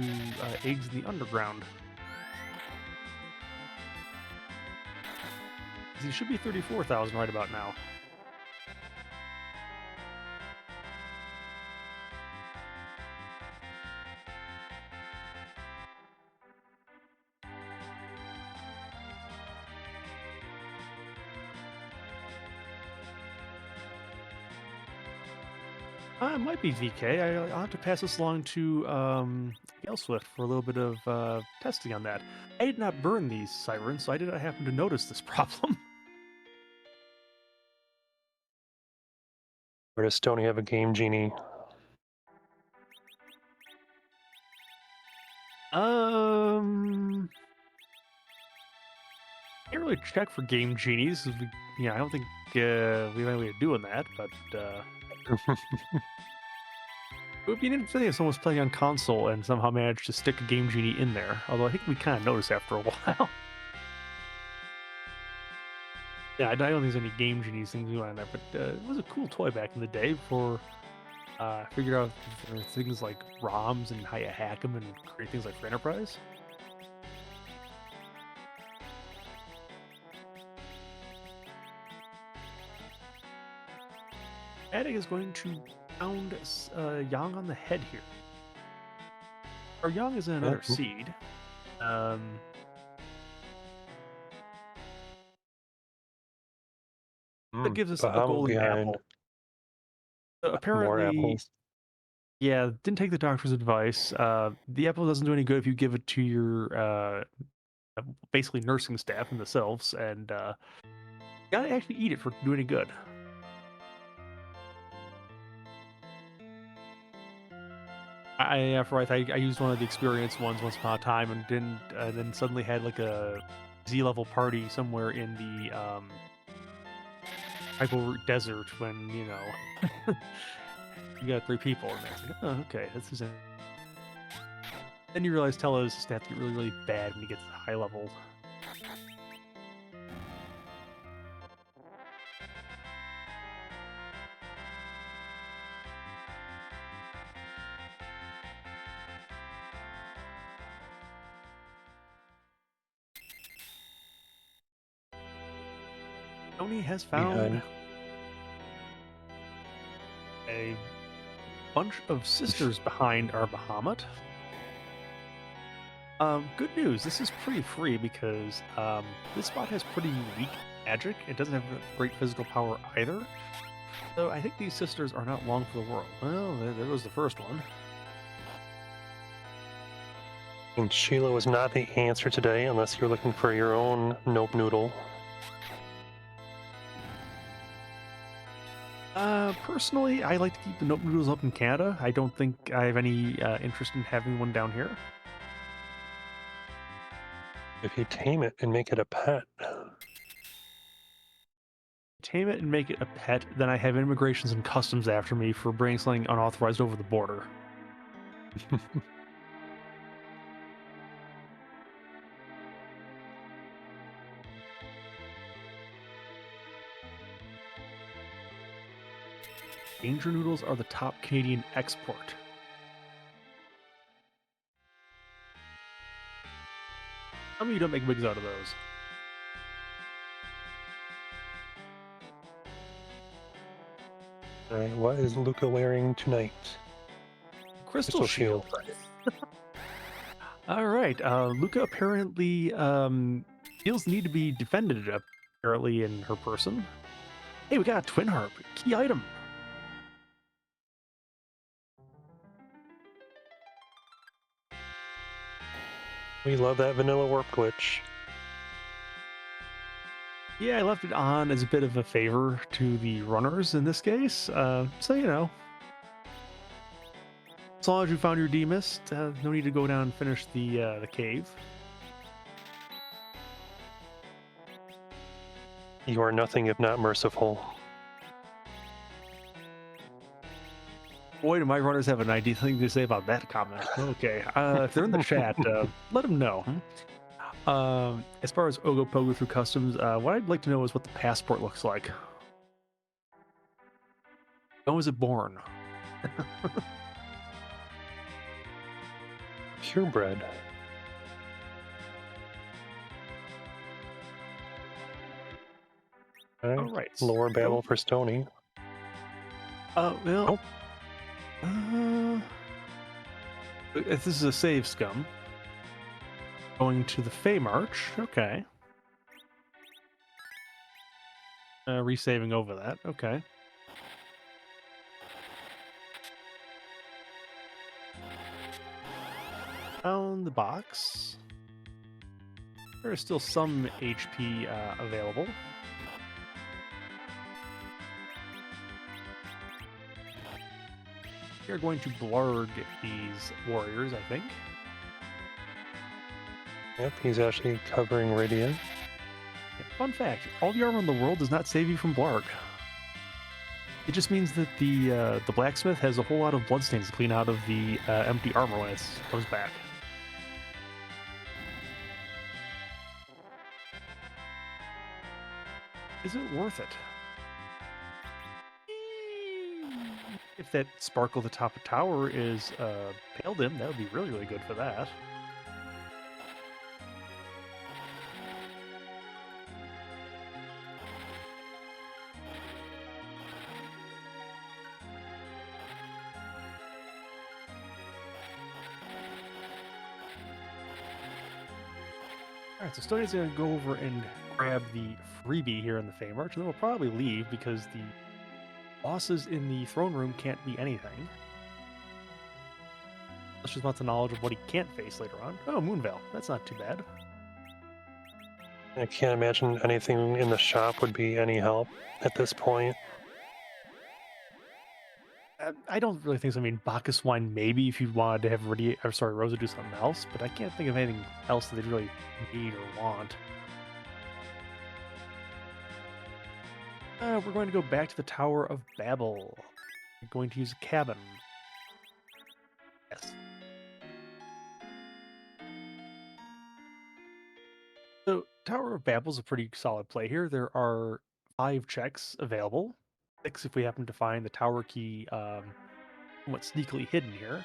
eggs in the underground. He should be 34,000 right about now. It might be VK. I'll have to pass this along to Gale Swift for a little bit of testing on that. I did not burn these sirens, so I did not happen to notice this problem. Artists don't have a game genie. Can't really check for game genies. 'Cause I don't think we have any way of doing that, but it would be interesting if someone was playing on console and somehow managed to stick a game genie in there. Although I think we kind of noticed after a while. Yeah, I don't think there's any game genies things going on there, but it was a cool toy back in the day before I figured out there were things like ROMs and how you hack them and create things like for Enterprise. Attic is going to pound Yang on the head here. Our Yang is in another Yeah. seed. That gives us a Bahamut golden behind. apple. So More apparently, apples. yeah, didn't take the doctor's advice. The apple doesn't do any good if you give it to your basically nursing staff in the sylphs, and you gotta actually eat it for to do any good. I used one of the experienced ones once upon a time and didn't, then suddenly had like a Z level party somewhere in the Hypo Desert when you got 3 people in there. It's like, oh, okay, this is. Then you realize Telos stats get really, really bad when you get to the high level. Tony has found Behind. a bunch of sisters behind our Bahamut. Good news. This is pretty free because this spot has pretty weak magic. It doesn't have great physical power either. So I think these sisters are not long for the world. Well, there goes the first one. And Sheila was not the answer today unless you're looking for your own Nope Noodle. Personally, I like to keep the Nope Noodles up in Canada. I don't think I have any interest in having one down here. If you tame it and make it a pet. Tame it and make it a pet, then I have immigrations and customs after me for bringing something unauthorized over the border. Danger noodles are the top Canadian export. Tell me you don't make wigs out of those. Alright, what is Luca wearing tonight? Crystal Shield. All right. Luca apparently feels the need to be defended, apparently, in her person. Hey, we got a twin harp. Key item. We love that vanilla warp glitch. Yeah, I left it on as a bit of a favor to the runners in this case. So, as long as you found your D-Mist, no need to go down and finish the cave. You are nothing if not merciful. Boy, do my runners have an idea thing to say about that comment. Okay, if they're in the chat, let them know. As far as Ogopogo through customs, what I'd like to know is what the passport looks like. When was it born? Purebred. All right. All right. Lower So, Babel for Stony. well, Oh, uh, if this is a save scum, going to the Fey March. Okay. Resaving over that. Okay. Found the box. There is still some HP available. We are going to blarg these warriors, I think. yep. He's actually covering Radiant. Fun fact: all the armor in the world does not save you from blarg. It just means that the blacksmith has a whole lot of bloodstains to clean out of the empty armor when it comes back. Is it worth it? If that sparkle at the top of tower is Paladin, that would be really, really good for that. Alright, so Stoney's going to go over and grab the freebie here in the Fey March, and then we'll probably leave because the bosses in the throne room can't be anything. Let's just want the knowledge of what he can't face later on. Oh, Moonveil. That's not too bad. I can't imagine anything in the shop would be any help at this point. I don't really think so. I mean, Bacchus wine maybe if you wanted to have Rosa do something else, but I can't think of anything else that they really need or want. We're going to go back to the Tower of Babel. We're going to use a cabin. Yes. So, Tower of Babel is a pretty solid play here. There are 5 checks available. 6 if we happen to find the tower key somewhat sneakily hidden here.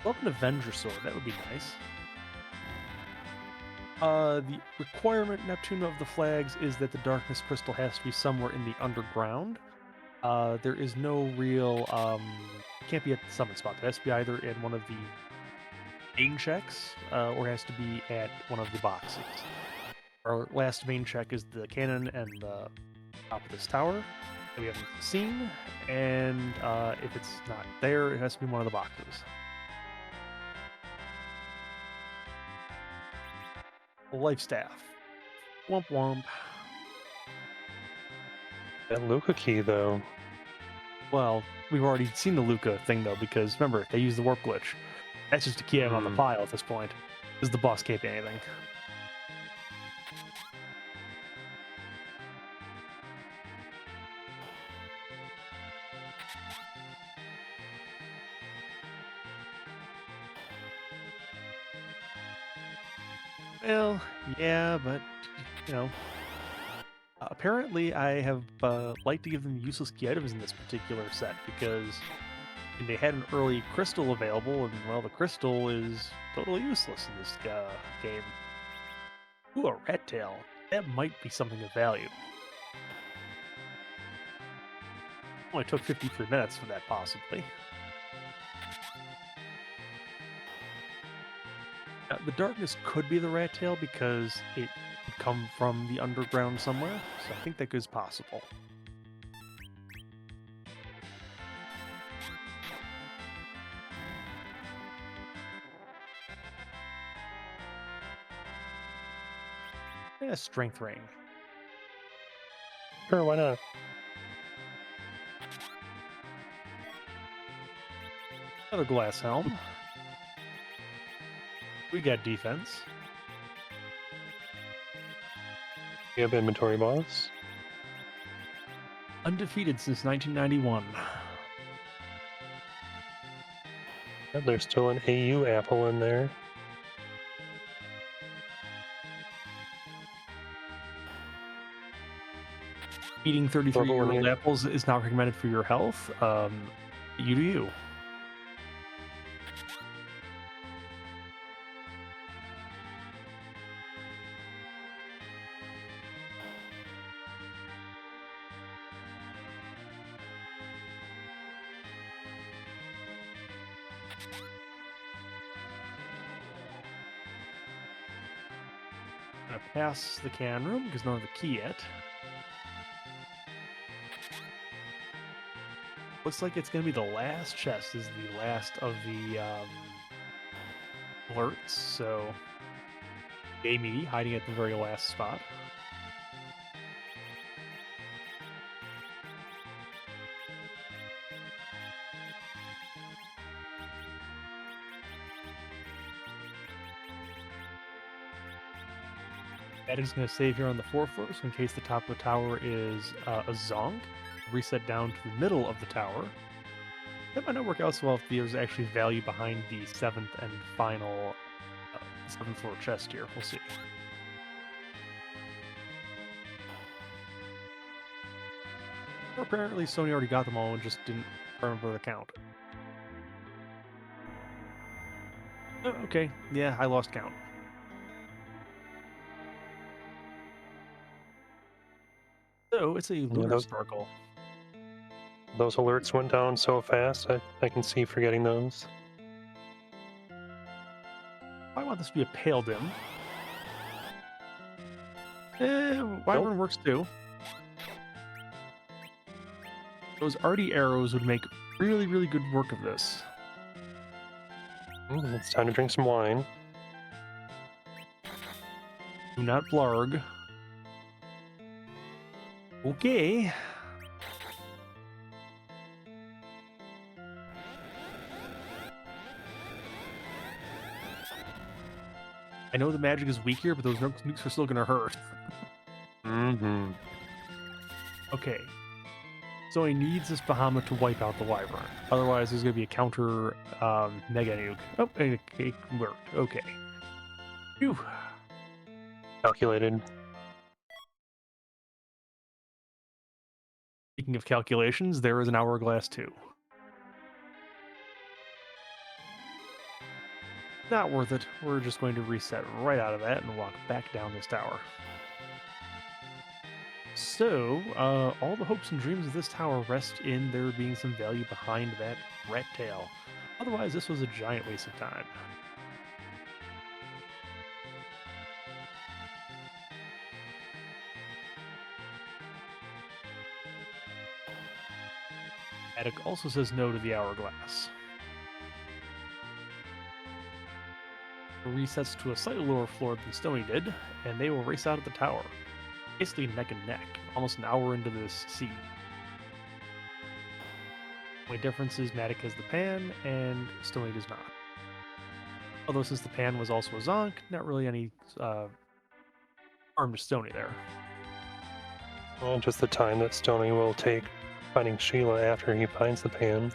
Love an Avenger Sword, that would be nice. The requirement, Neptune of the Flags, is that the Darkness Crystal has to be somewhere in the underground. There is no real, can't be at the summon spot. It has to be either in one of the main checks, or it has to be at one of the boxes. Our last main check is the cannon and the top of this tower that we haven't seen, and if it's not there, it has to be one of the boxes. Life Staff. Womp womp. That Luca key, though. Well, we've already seen the Luca thing, though, because remember, they use the warp glitch. That's just to keep him on the pile at this point, because the boss can't be anything. Well, yeah, but, you know, apparently I have liked to give them useless key items in this particular set, because they had an early crystal available, and, well, the crystal is totally useless in this game. Ooh, a rat tail. That might be something of value. Only took 53 minutes for that, possibly. The darkness could be the rat tail because it could come from the underground somewhere, so I think that is possible. Yeah, strength ring. Sure, why not? Another glass helm. We got defense. You have inventory boss. Undefeated since 1991. Yep, there's still an AU apple in there. Eating 33-year-old apples is not recommended for your health. You do you. Gonna pass the can room because I don't have the key yet. Looks like it's gonna be the last chest is the last of the alerts, so Amy hiding at the very last spot. Paladin's going to save here on the 4th floor, so in case the top of the tower is a zonk, reset down to the middle of the tower. That might not work out so well if there's actually value behind the 7th and final 7th floor chest here. We'll see. Or apparently Sony already got them all and just didn't remember the count. Oh, okay, yeah, I lost count. So it's a lunar sparkle. Those alerts went down so fast, I can see forgetting those. I want this to be a pale dim. Wyvern works too. Those arty arrows would make really, really good work of this. It's time to drink some wine. Do not blarg. Okay. I know the magic is weak here, but those nukes are still going to hurt. Mm-hmm. Okay. So he needs this Bahamut to wipe out the Wyvern. Otherwise, there's going to be a counter mega nuke. Oh, it worked. Okay. Phew. Calculated. Speaking of calculations, there is an hourglass too. Not worth it. We're just going to reset right out of that and walk back down this tower. So, all the hopes and dreams of this tower rest in there being some value behind that rat tail. Otherwise, this was a giant waste of time. Attic also says no to the hourglass. Resets to a slightly lower floor than Stony did, and they will race out of the tower. Basically neck and neck, almost an hour into this siege. The only difference is Matic has the pan, and Stony does not. Although since the pan was also a zonk, not really any harm to Stony there. Well, just the time that Stony will take finding Sheila after he finds the pan.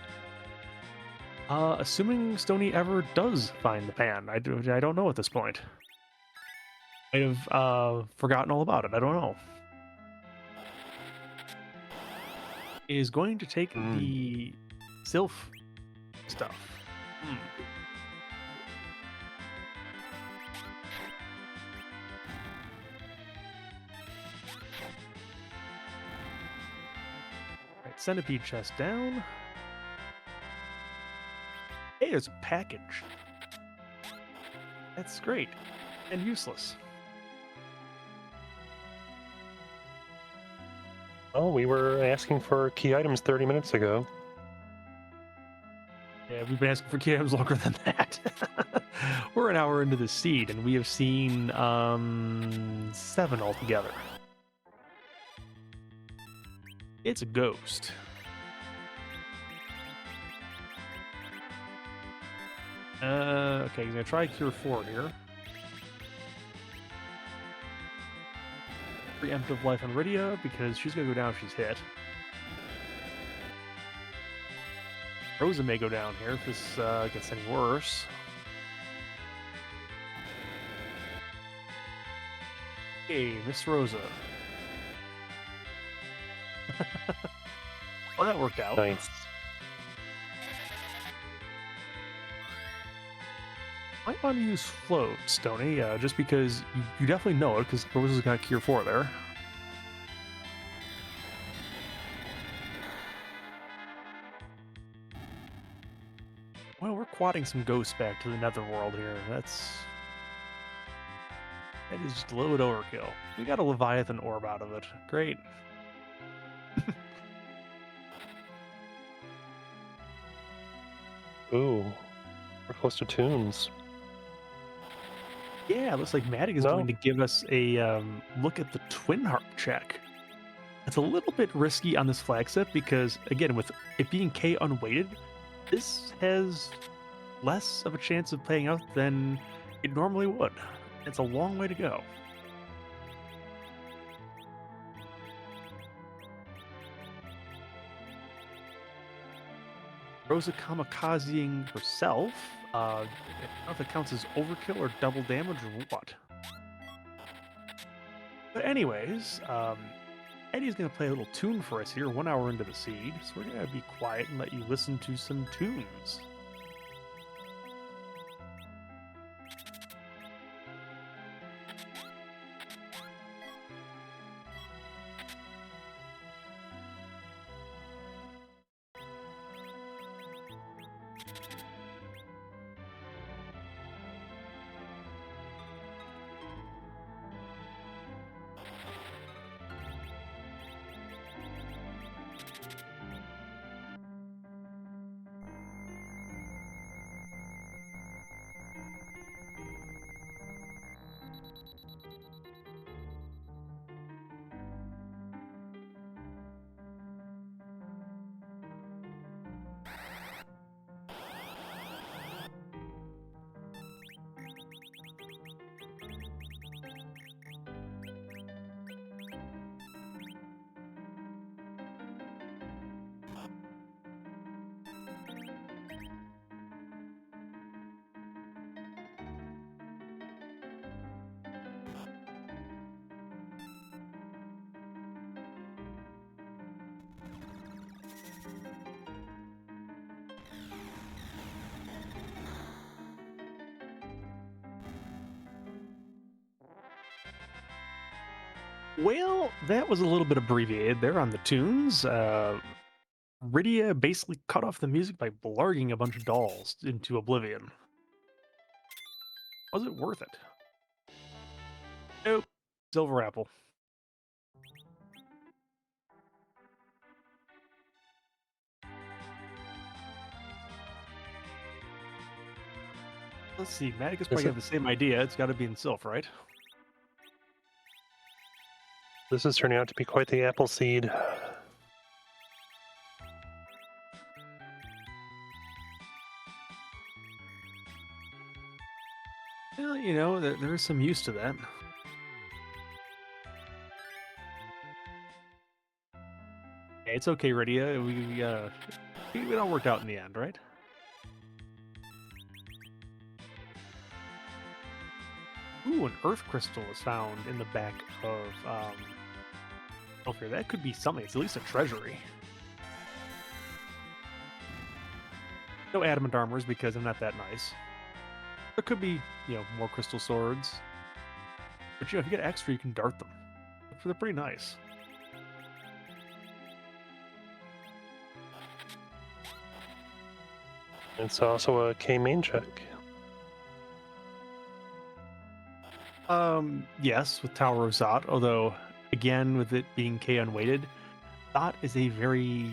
Assuming Stony ever does find the pan, I don't know at this point. Might have forgotten all about it. I don't know. Is going to take the Sylph stuff. Right, centipede chest down. Hey, there's a package. That's great. And useless. Oh, we were asking for key items 30 minutes ago. Yeah, we've been asking for key items longer than that. We're an hour into the seed, and we have seen 7 altogether. It's a ghost. Okay, he's gonna try Cure 4 here. Preemptive life on Rydia, because she's gonna go down if she's hit. Rosa may go down here if this gets any worse. Hey, Miss Rosa. Well, that worked out. Nice. Might want to use float, Stony, just because you definitely know it, because Rosa's got Cure 4 there. Well, we're squatting some ghosts back to the netherworld here. That is just a little bit overkill. We got a Leviathan orb out of it. Great. Ooh, we're close to tunes. Yeah, it looks like Maddie is going No, to give us a look at the twin harp check. It's a little bit risky on this flagship because, again, with it being K unweighted, this has less of a chance of playing out than it normally would. It's a long way to go. Rosa kamikazeing herself. I don't know if it counts as overkill or double damage or what. But anyways, Eddie's going to play a little tune for us here, 1 hour into the seed. So we're going to be quiet and let you listen to some tunes. Well, that was a little bit abbreviated there on the tunes. Rydia basically cut off the music by blarging a bunch of dolls into oblivion. Was it worth it? Nope. Silver apple. Let's see. Maticus is probably it? have the same idea. It's got to be in Sylph, right? This is turning out to be quite the apple seed. Well, you know, there is some use to that. Hey, it's okay, Rydia. We all worked out in the end, right? Ooh, an earth crystal is found in the back of Sylph here. That could be something. It's at least a treasury. No adamant armors because I'm not that nice. There could be, more crystal swords. But if you get extra, you can dart them. They're pretty nice. It's also a K main check. Yes, with Tower of Zot, although, again, with it being K unweighted, Zot is a very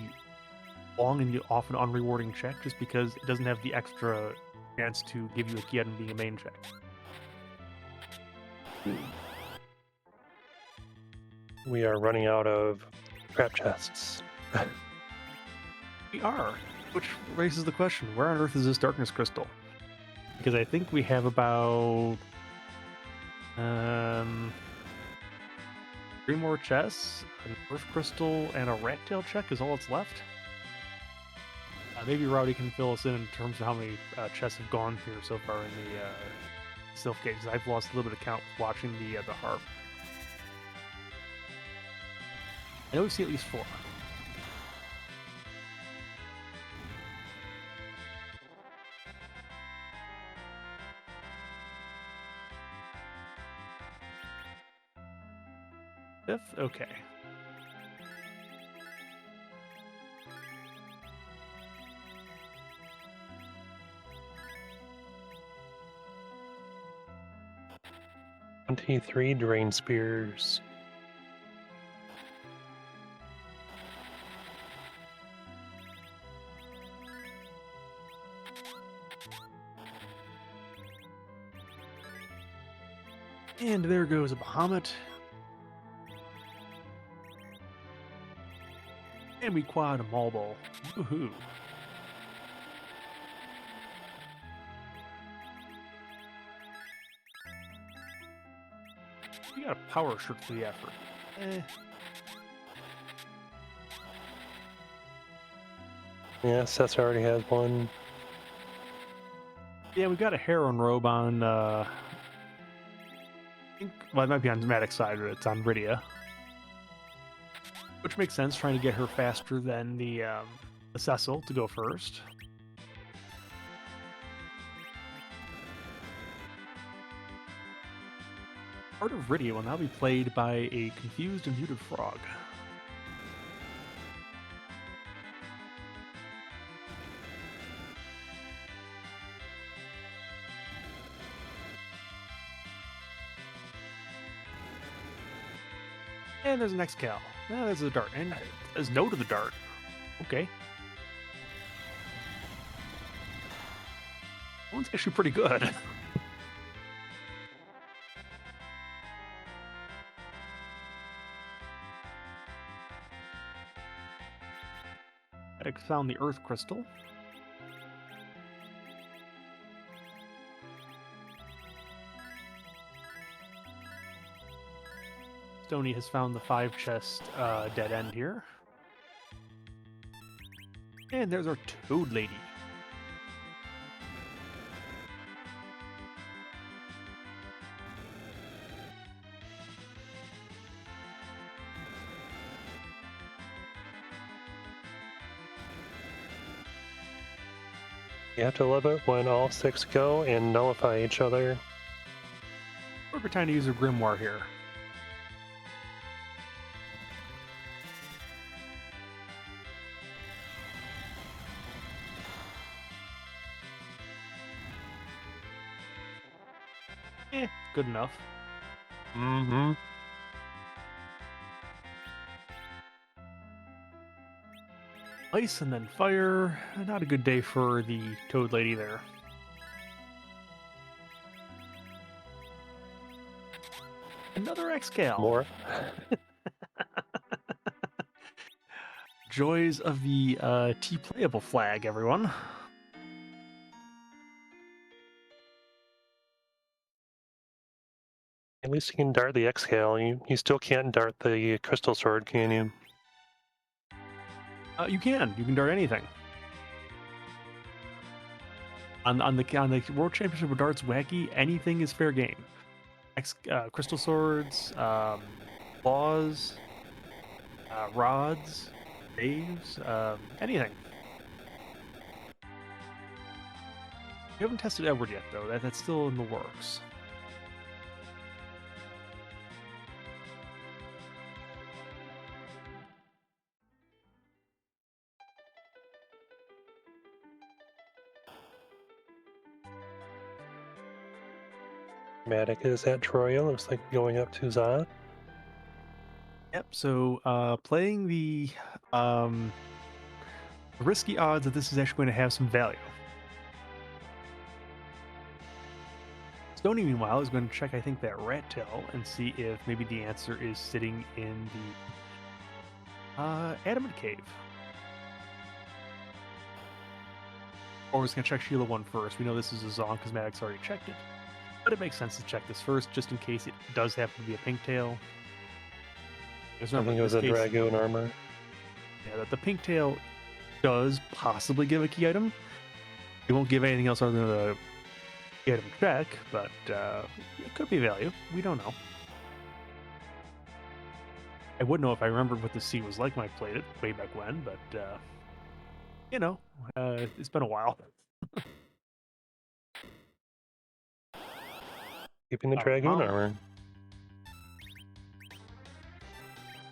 long and often unrewarding check just because it doesn't have the extra chance to give you a key item being a main check. We are running out of trap chests. We are, which raises the question, where on earth is this darkness crystal? Because I think we have about 3 more chests, an earth crystal, and a rat tail check is all that's left. Maybe Rowdy can fill us in terms of how many chests have gone through so far in the Sylph Gate, because I've lost a little bit of count watching the harp. I know we see at least 4. Fifth? Okay. 23 drain spears. And there goes a Bahamut. And we quad a Maul Ball. Woohoo. You got a power shirt for the effort. Yeah, Seth already has one. Yeah, we got a Heron robe on, I think, well, it might be on Maddox's side, but it's on Rydia. Which makes sense, trying to get her faster than the Cecil to go first. Part of Rydia will now be played by a confused and muted frog. And there's an X-Cal. No, there's a dart. And there's no to the dart. Okay. That one's actually pretty good. I found the Earth Crystal. Stony has found the 5-chest dead end here. And there's our Toad Lady. You have to love it when all 6 go and nullify each other. We're trying to use a Grimoire here. Good enough. Mm-hmm. Ice and then fire. Not a good day for the Toad Lady there. Another X-Cal. More. Joys of the T-playable flag, everyone. At least you can dart the X-Cal. You still can't dart the Crystal Sword, can you? You can dart anything. On the World Championship of Darts Wacky, anything is fair game. Crystal swords, claws, rods, staves, anything. We haven't tested Edward yet, though. That's still in the works. Matic is at Troya. Looks like going up to Zod. Yep. So playing the risky odds that this is actually going to have some value. Stony, meanwhile, is going to check, I think, that rat tail and see if maybe the answer is sitting in the Adamant Cave. Or we're just going to check Sheila 1 first. We know this is a Zong because Maddox already checked it. But it makes sense to check this first, just in case it does happen to be a pink tail. I think it was a Dragoon armor. Yeah, the pink tail does possibly give a key item. It won't give anything else other than a key item check, but it could be value. We don't know. I would know if I remembered what the sea was like when I played it way back when, but you know, it's been a while. Keeping the Dragoon armor.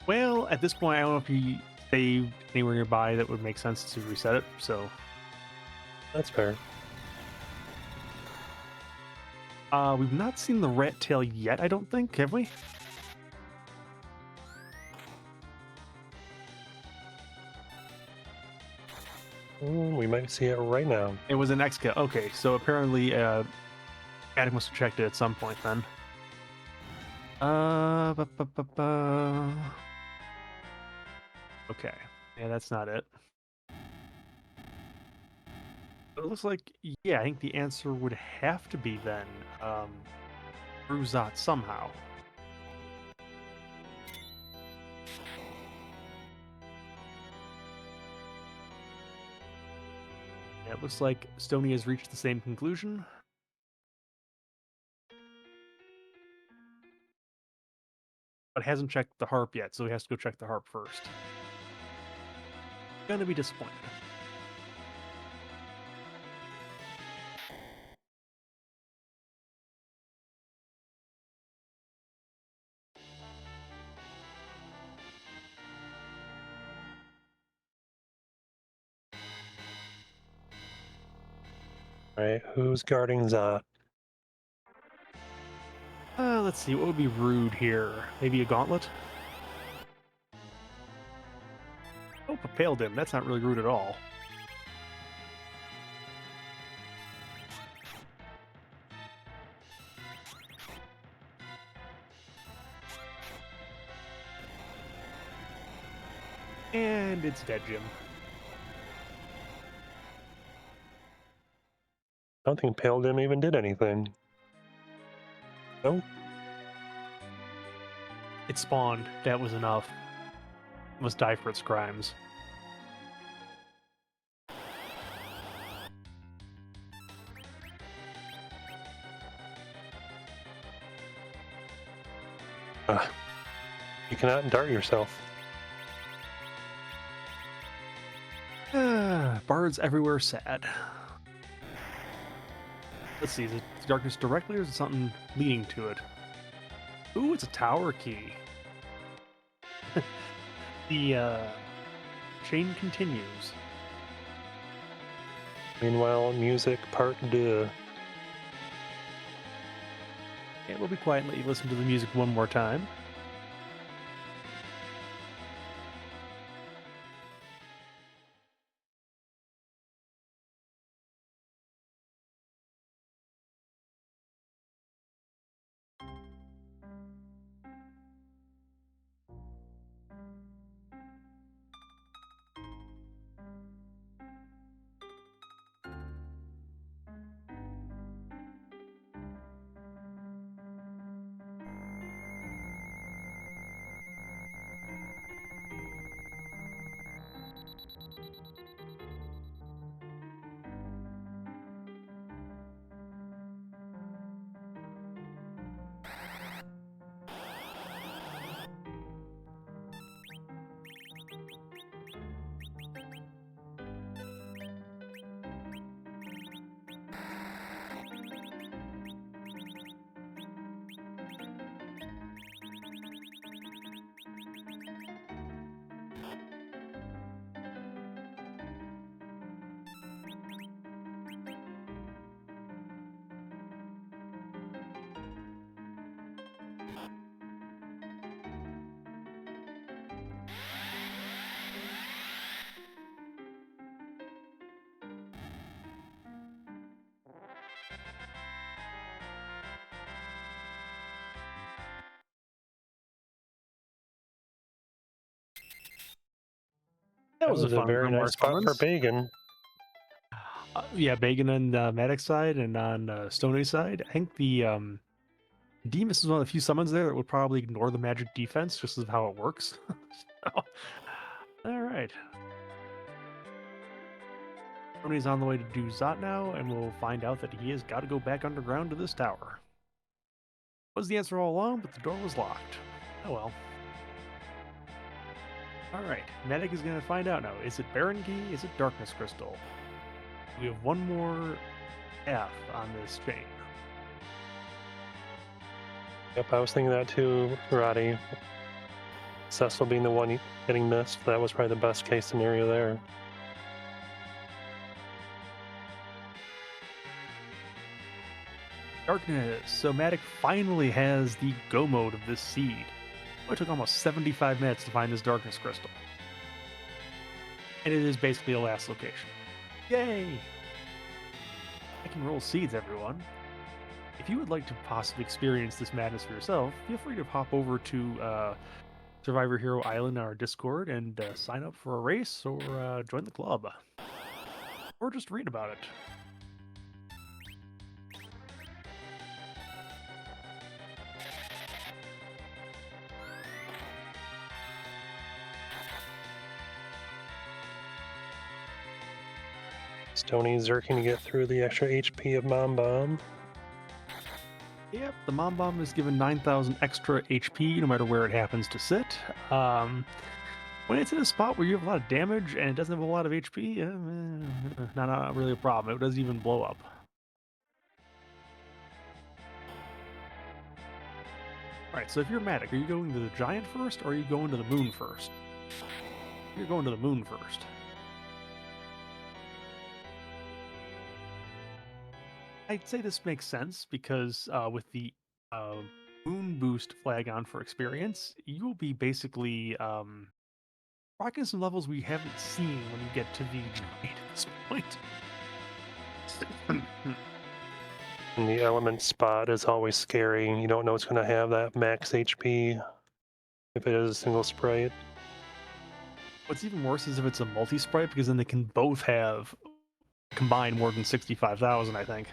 Well, at this point, I don't know if he saved anywhere nearby that would make sense to reset it, so... That's fair. We've not seen the rat tail yet, I don't think, have we? We might see it right now. It was an exca. Okay, so apparently, Attic must have checked it at some point then. Ba, ba, ba, ba. Okay. Yeah, that's not it. But it looks like, yeah, I think the answer would have to be then, Bruzat somehow. Yeah, it looks like Stony has reached the same conclusion. But hasn't checked the harp yet, so he has to go check the harp first. Gonna be disappointed. Right, who's guarding Zot? Let's see, what would be rude here? Maybe a gauntlet? Oh, a Paladin. That's not really rude at all. And it's dead, Jim. I don't think Paladin even did anything. No? It spawned. That was enough. It must die for its crimes. You cannot dart yourself. Bards everywhere sad. Let's see, is it darkness directly or is it something leading to it? Ooh, it's a tower key. The chain continues. Meanwhile, music part 2. And we'll be quiet and let you listen to the music one more time. That That was a was a fun very Grimoire nice spot for summons. Pagan. Yeah, Bagan on the Medic side and on Stoney's side. I think the Demus is one of the few summons there that would probably ignore the magic defense just as of how it works. So, all right. Stoney's on the way to do Zot now, and we'll find out that he has got to go back underground to this tower. Was the answer all along, but the door was locked. Oh well. All right, Medic is going to find out now. Is it Baron Key? Is it Darkness Crystal? We have one more F on this chain. Yep, I was thinking that too, Roddy. Cecil being the one getting missed, that was probably the best case scenario there. Darkness. So Matic finally has the go mode of this seed. It took almost 75 minutes to find this darkness crystal. And it is basically a last location. Yay! I can roll seeds, everyone. If you would like to possibly experience this madness for yourself, feel free to hop over to Survivor Hero Island on our Discord and sign up for a race or join the club. Or just read about it. Stony's zerking to get through the extra HP of Mom Bomb. Yep, the Mom Bomb is given 9,000 extra HP no matter where it happens to sit. When it's in a spot where you have a lot of damage and it doesn't have a lot of HP, not really a problem. It doesn't even blow up. Alright, so if you're Matic, are you going to the Giant first or are you going to the Moon first? You're going to the Moon first. I'd say this makes sense because with the Moon Boost flag on for experience, you will be basically rocking some levels we haven't seen when you get to the Giant at this point. And the element spot is always scary. You don't know it's going to have that max HP if it is a single sprite. What's even worse is if it's a multi-sprite, because then they can both have combined more than 65,000, I think.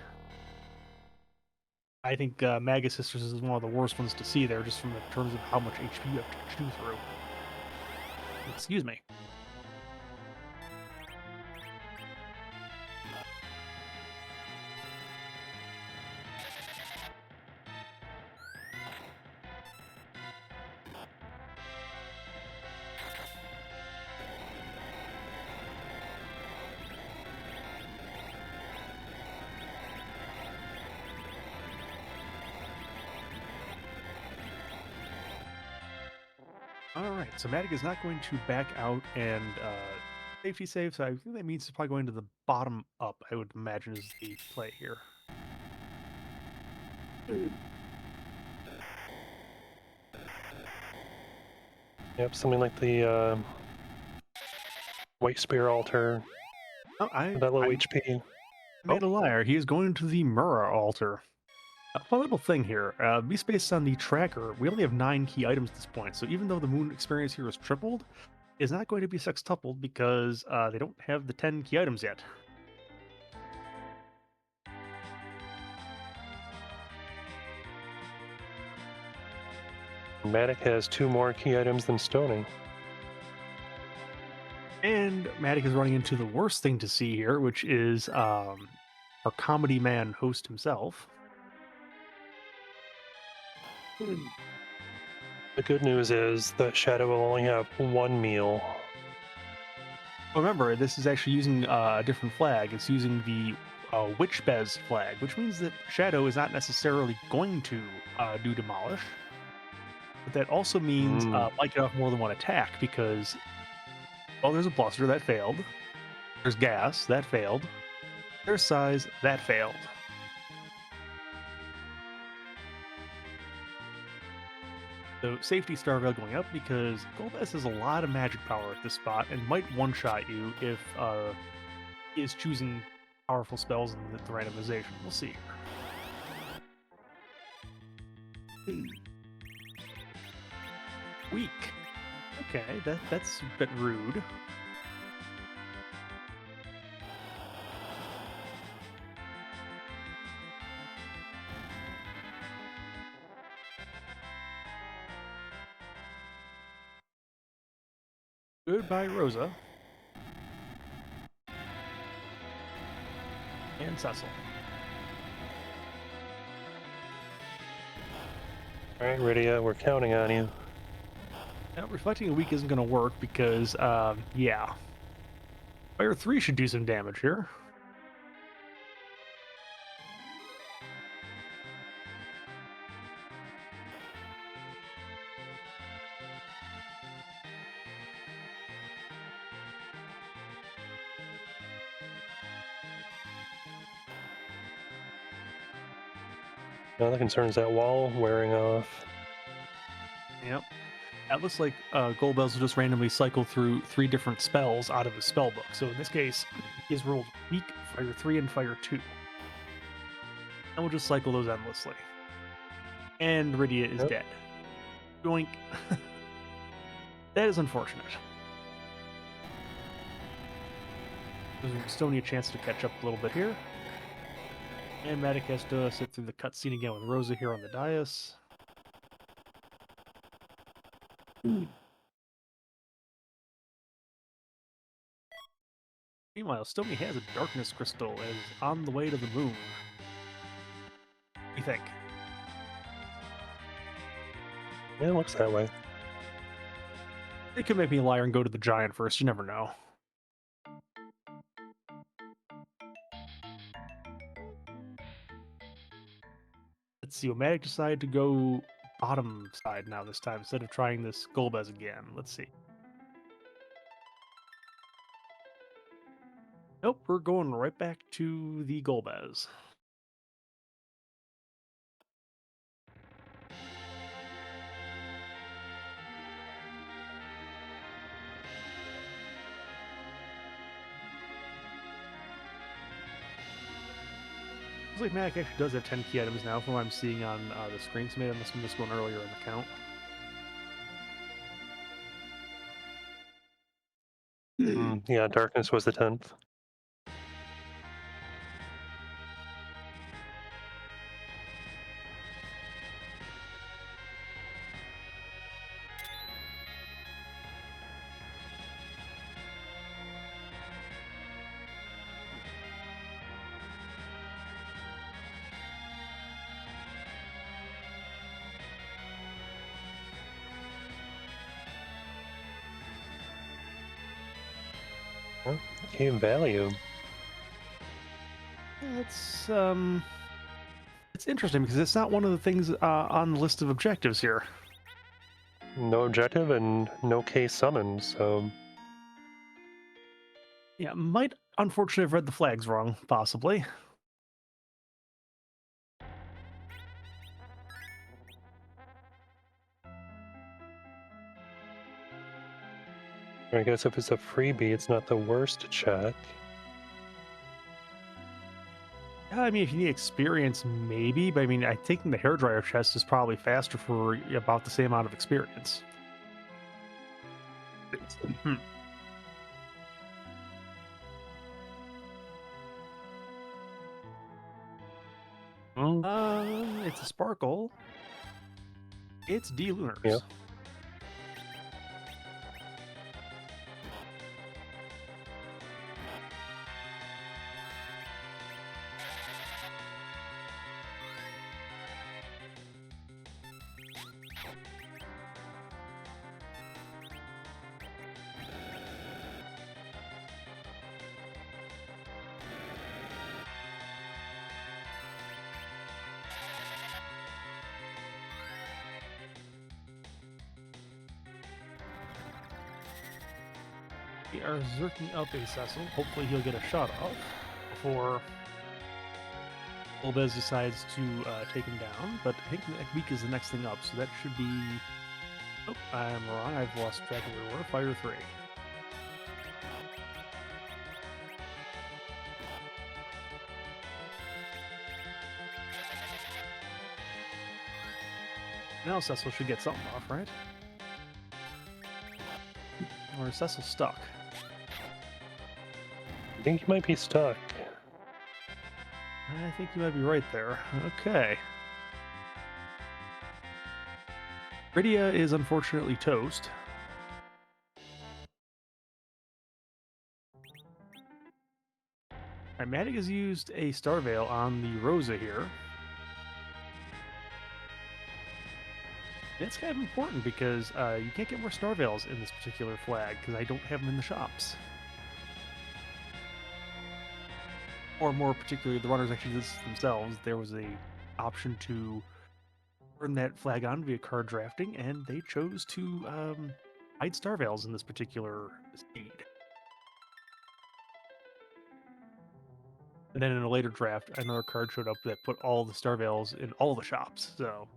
I think Magus Sisters is one of the worst ones to see there, just from the terms of how much HP you have to chew through. Excuse me. All right, so Matic is not going to back out and safety save, so I think that means it's probably going to the bottom up, I would imagine is the play here. Yep, something like the White Spear Altar. Oh, That low HP. made a liar. He is going to the Mura altar. A fun little thing here. Based on the tracker, we only have 9 key items at this point, so even though the moon experience here is tripled, it's not going to be sextupled because they don't have the 10 key items yet. Matic has 2 more key items than Stony. And Matic is running into the worst thing to see here, which is our comedy man host himself. The good news is that Shadow will only have 1 meal. Remember, this is actually using a different flag. It's using the Witch Bez flag, which means that Shadow is not necessarily going to do Demolish. But that also means might get off more than one attack because, well, there's a Bluster that failed. There's Gas that failed. There's Size that failed. So safety star veil going up because Golbez has a lot of magic power at this spot and might one-shot you if he is choosing powerful spells in the randomization. We'll see. Weak. Okay, that's a bit rude. Goodbye, Rosa. And Cecil. Alright, Rydia, we're counting on you. Now, reflecting a weak isn't going to work because, yeah. Fire 3 should do some damage here. Now the concern is that wall wearing off. Yep. It looks like Goldbells will just randomly cycle through 3 different spells out of his spell book. So in this case, he has rolled Weak, Fire 3, and Fire 2. And we'll just cycle those endlessly. And Rydia is Yep. dead. Yoink. That is unfortunate. Gives Estonia a chance to catch up a little bit here. And Matic has to sit through the cutscene again with Rosa here on the dais. Meanwhile, Estonia has a darkness crystal and is on the way to the moon. What do you think? Yeah, it looks that way. It could make me a liar and go to the giant first. You never know. Let's see. Omatic decided to go bottom side now this time instead of trying this Golbez again. Let's see. Nope, we're going right back to the Golbez. Looks like Matic actually does have 10 key items now from what I'm seeing on the screen. So maybe I must have missed one earlier in the count. Yeah, darkness was the 10th. Well, game value. Yeah, it's interesting because it's not one of the things on the list of objectives here. No objective and no case summoned, so Yeah, might unfortunately have read the flags wrong, possibly. I guess if it's a freebie, it's not the worst to check. Yeah, I mean, if you need experience, maybe, but I mean, I think the hairdryer chest is probably faster for about the same amount of experience. Hmm. Mm, It's a sparkle. It's D yeah. Lunars. We are zerking up a Cecil. Hopefully, he'll get a shot off before Olbez decides to take him down. But I think weak is the next thing up, so that should be. Oh, I'm wrong. I've lost track of where we were. Fire 3. Now Cecil should get something off, right? Or is Cecil stuck? I think you might be stuck. I think you might be right there. Okay. Rydia is unfortunately toast. Alright, Matic has used a Star Veil on the Rosa here. It's kind of important because you can't get more Star Veils in this particular flag because I don't have them in the shops. Or more particularly, the runners actually list themselves. There was a option to turn that flag on via card drafting, and they chose to hide Star Veils in this particular speed. And then in a later draft, another card showed up that put all the Star Veils in all the shops. So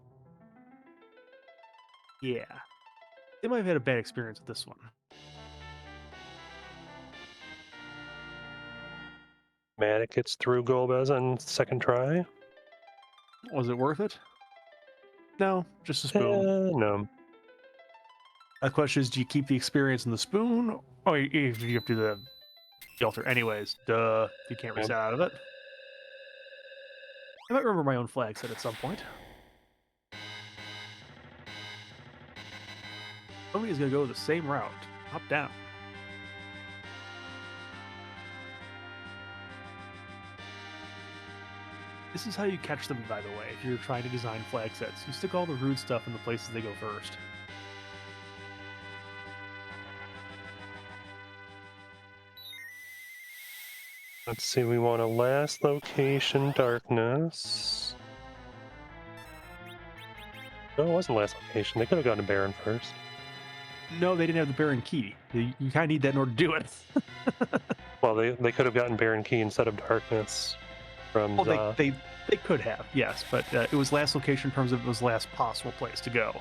yeah, they might have had a bad experience with this one. Matic gets through Golbez on second try. Was it worth it? No, just a spoon. No. The question is, do you keep the experience in the spoon, or if you have to do the altar anyways? Duh, you can't Yep. reset out of it. I might remember my own flag set at some point. Somebody's gonna go the same route, top down. This is how you catch them, by the way, if you're trying to design flag sets. You stick all the rude stuff in the places they go first. Let's see, we want a last location darkness. No, it wasn't last location. They could have gone to Baron first. No, they didn't have the Baron key. You kind of need that in order to do it. Well, they could have gotten Baron Key instead of darkness from Well, Za. they could have, yes, but it was last location in terms of it was last possible place to go.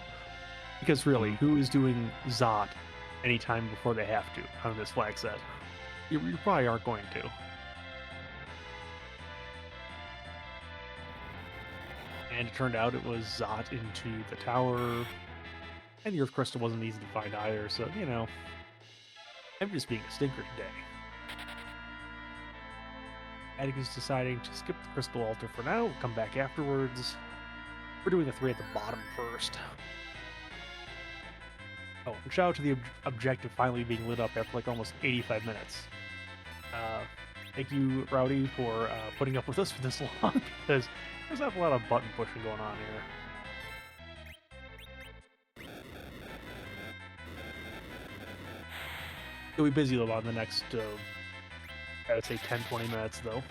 Because really, who is doing Zot anytime before they have to on this flag set? You probably aren't going to. And it turned out it was Zot into the tower, and the Earth Crystal wasn't easy to find either, so, you know, I'm just being a stinker today. Atticus is deciding to skip the Crystal Altar for now, come back afterwards. We're doing the 3 at the bottom first. Oh, and shout out to the objective finally being lit up after like almost 85 minutes. Thank you, Rowdy, for putting up with us for this long, because there's not a lot of button pushing going on here. You'll be busy though on the next, I would say 10-20 minutes though.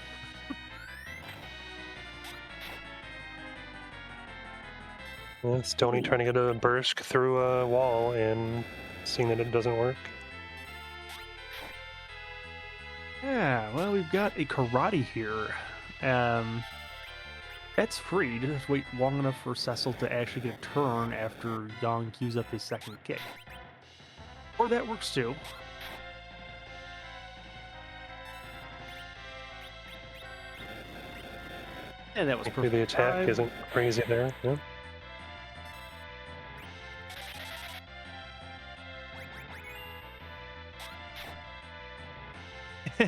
Yeah, Stony trying to get a Bursk through a wall and seeing that it doesn't work. Yeah, well, we've got a karate here. That's free. You just wait long enough for Cecil to actually get a turn after Young queues up his second kick. Or that works too. And that was Hopefully perfect. the attack time. isn't crazy there. Yeah.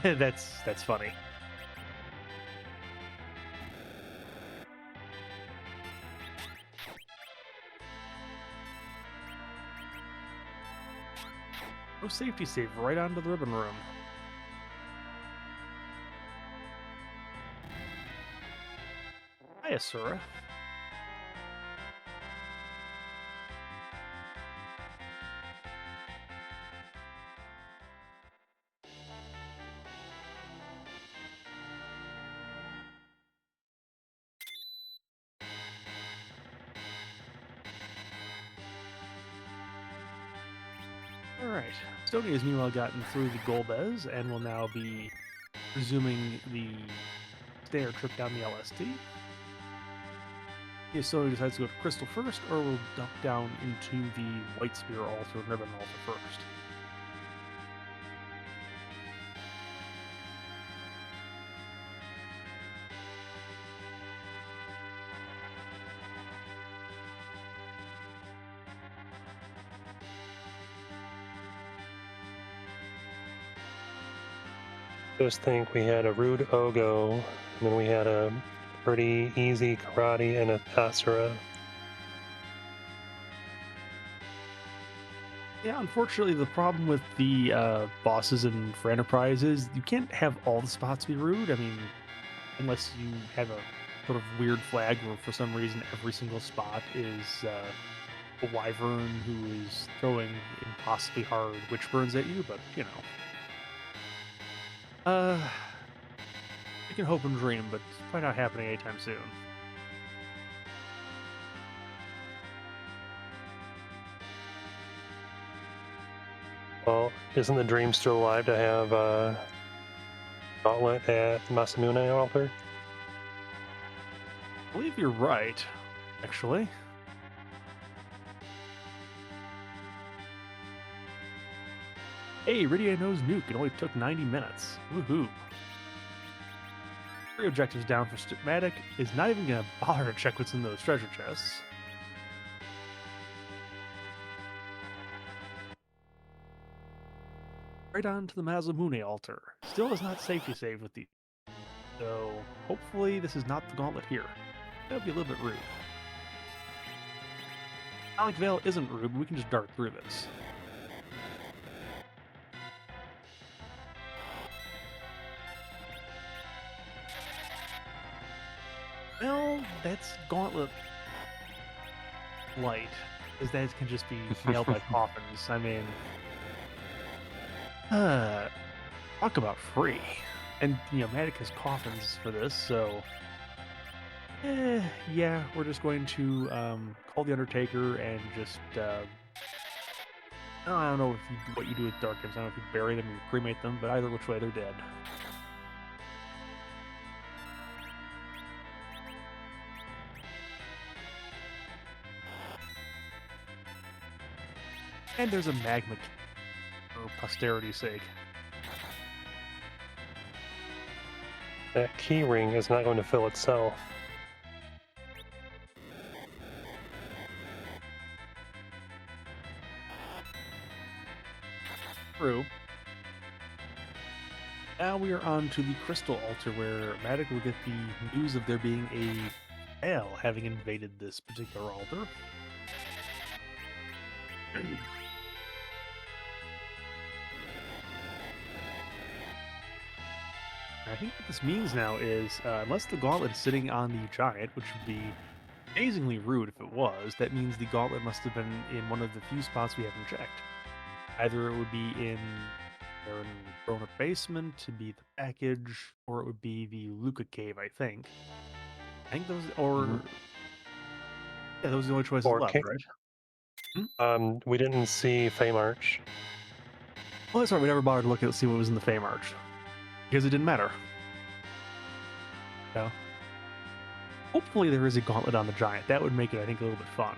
That's funny. No safety save right onto the ribbon room. Hi, Asura. Alright. Stony has meanwhile gotten through the Golbez and will now be resuming the standard trip down the LST. If Stony decides to go to Crystal first, or will dump down into the White Spear altar and Ribbon altar first. Just think we had a rude Ogo, and then we had a pretty easy karate and a Asura. Yeah, unfortunately, the problem with the bosses for Enterprise is you can't have all the spots be rude. I mean, unless you have a sort of weird flag where for some reason every single spot is a wyvern who is throwing impossibly hard witch burns at you, but you know. You can hope and dream, but it's probably not happening anytime soon. Well, isn't the dream still alive to have gauntlet at Masamune altar? I believe you're right, actually. Hey, Rydia knows Nuke. It only took 90 minutes. Woohoo. 3 objectives down for Matic is not even going to bother to check what's in those treasure chests. Right on to the Masamune altar. Still is not safe to save with these. So hopefully this is not the gauntlet here. That would be a little bit rude. Not like Veil isn't rude, but we can just dart through this. Well, that's gauntlet light, because that can just be nailed by coffins. I mean, talk about free. And, Matic has coffins for this, so... yeah, we're just going to call the Undertaker and just... I don't know what you do with Dark Imps. I don't know if you bury them or you cremate them, but either which way, they're dead. And there's a magma for posterity's sake. That key ring is not going to fill itself. True. Now we are on to the Crystal Altar, where Matic will get the news of there being a Veil having invaded this particular altar. I think what this means now is, unless the gauntlet is sitting on the giant, which would be amazingly rude if it was, that means the gauntlet must have been in one of the few spots we haven't checked. Either it would be in their grown-up basement to be the package, or it would be the Luca cave, I think. I think those, or yeah, those are the only choices Or left, right? we didn't see Feymarch. Well, that's right. We never bothered to look at see what was in the Fey March because it didn't matter. No. Hopefully, there is a gauntlet on the giant. That would make it, I think, a little bit fun.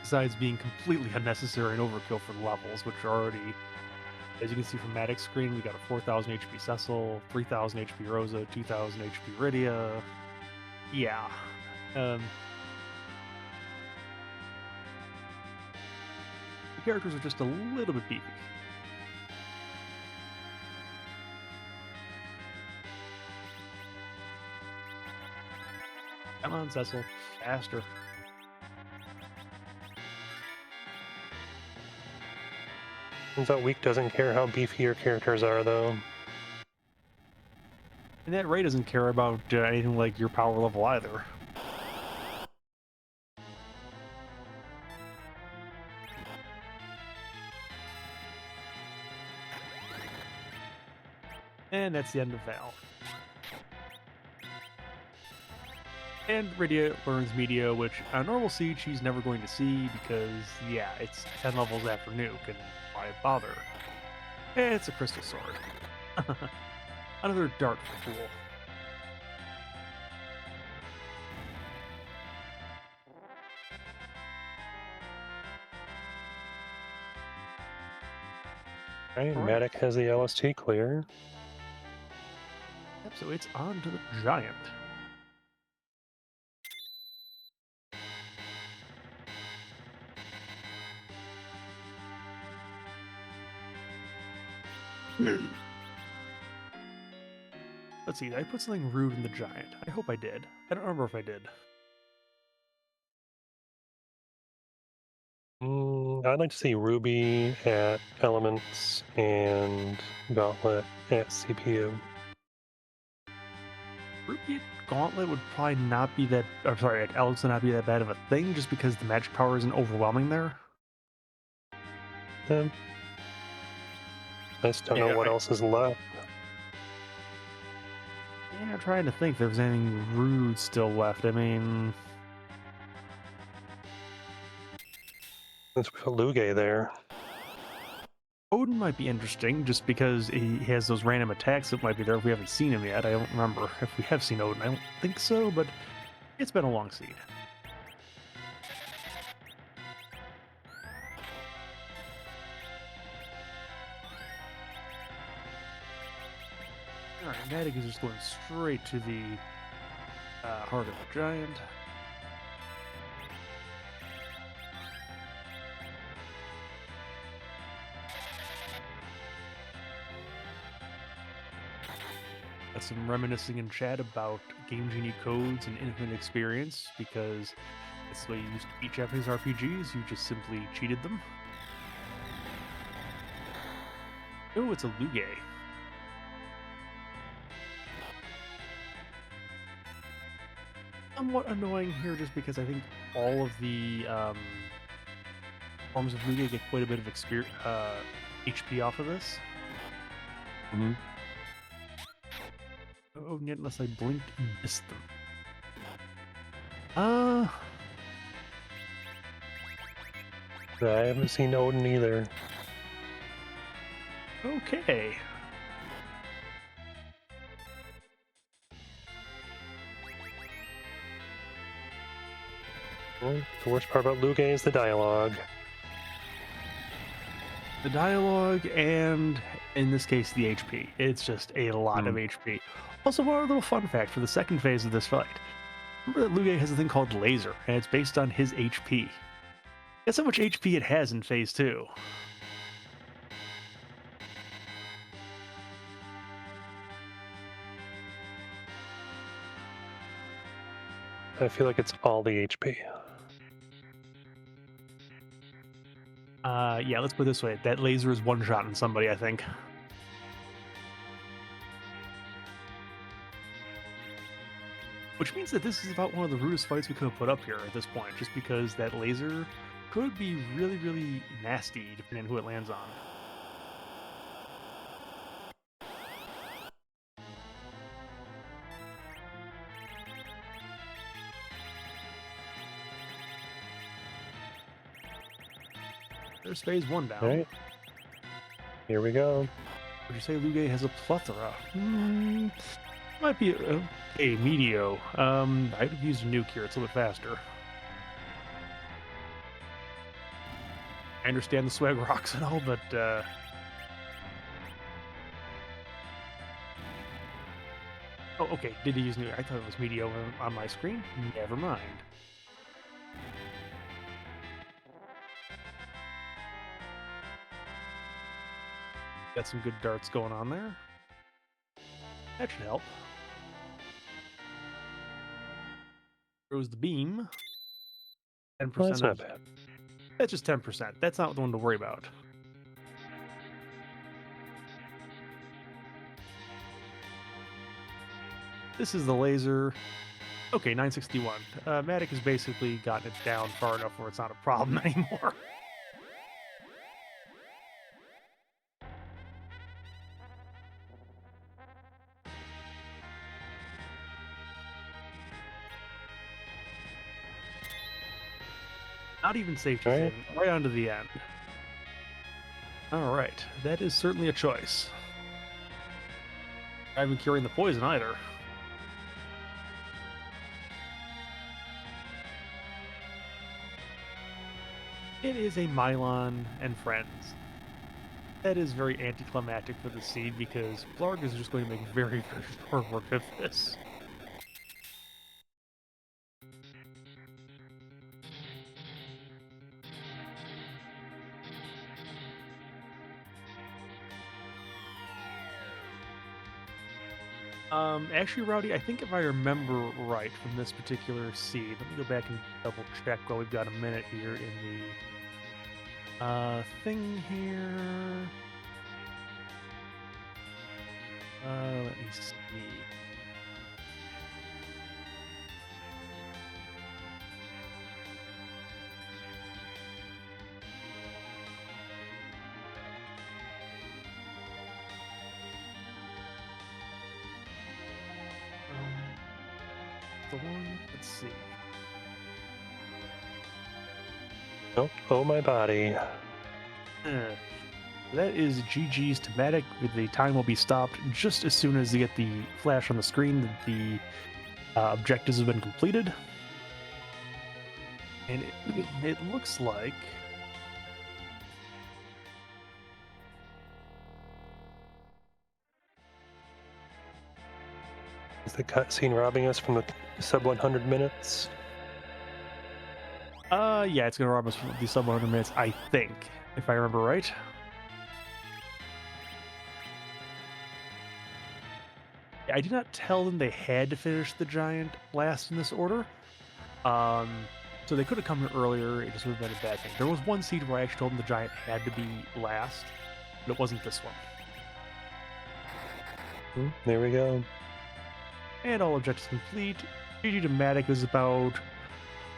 Besides being completely unnecessary and overkill for the levels, which are already, as you can see from Matic's screen, we got a 4,000 HP Cecil, 3,000 HP Rosa, 2,000 HP Rydia. Yeah. The characters are just a little bit beefy. Come on, Cecil. Faster. Turns out Weak doesn't care how beefy your characters are, though. And that Ray doesn't care about anything like your power level either. And that's the end of Val. And Rydia learns Media, which on normal Siege she's never going to see because, yeah, it's 10 levels after Nuke, and why bother? It's a crystal sword. Another dart for fool. Right, All right. Matic has the LST clear. Yep, so it's on to the giant. Let's see, did I put something rude in the giant? I hope I did. I don't remember if I did. I'd like to see Ruby at Elements and Gauntlet at CPU. Ruby Gauntlet would probably not be that. I'm sorry, Alex would not be that bad of a thing just because the magic power isn't overwhelming there. I just don't know what else is left. Yeah, I'm trying to think if there's anything rude still left. I mean, Let's put Luge there. Odin might be interesting just because he has those random attacks that might be there if we haven't seen him yet. I don't remember if we have seen Odin. I don't think so, but it's been a long seed. All right, Matic is just going straight to the heart of the giant. Got some reminiscing in chat about Game Genie codes and infinite experience because that's the way you used to beat Japanese RPGs. You just simply cheated them. Oh, it's a Luge. Somewhat annoying here just because I think all of the forms of Luge get quite a bit of HP off of this. Hmm. Oh, yet unless I blinked and missed them. I haven't seen Odin either. Okay. Well, the worst part about Luge is the dialogue. The dialogue and, in this case, the HP. It's just a lot of Mm. HP. Also, one little fun fact for the second phase of this fight. Remember that Luge has a thing called Laser, and it's based on his HP. Guess how much HP it has in phase 2? I feel like it's all the HP. Yeah, let's put it this way. That laser is one-shotting somebody, I think. Which means that this is about one of the rudest fights we could have put up here at this point, just because that laser could be really, really nasty depending on who it lands on. There's phase 1 down. All right. Here we go. Would you say Luge has a plethora? Might be a Meteo. I would use a nuke here. It's a little bit faster. I understand the swag rocks and all, but oh, okay. Did he use nuke? I thought it was Meteo on my screen. Never mind. Got some good darts going on there. That should help. Throws the beam. 10%. Well, that's not bad. That's just 10%. That's not the one to worry about. This is the laser. Okay, 961. Matic has basically gotten it down far enough where it's not a problem anymore. Not even safe to All say. right. Right on to the end. All right, that is certainly a choice. Not even curing the poison either. It is a Mylon and friends. That is very anticlimactic for the seed because Blarg is just going to make very, very short work of this. Actually, Rowdy, I think if I remember right from this particular seed, let me go back and double check while we've got a minute here in the thing here. Let me see. The one, let's see. Oh, oh my body. Eh. That is GG's to Matic. The time will be stopped just as soon as they get the flash on the screen that the objectives have been completed. And it looks like Is the cutscene robbing us from the sub 100 minutes? yeah, it's gonna rob us from the sub 100 minutes, I think, if I remember right. I did not tell them they had to finish the giant last in this order. So they could have come here earlier, it just would have been a bad thing. There was one seed where I actually told them the giant had to be last, but it wasn't this one. There we go. And all objectives complete. GG to Matic is about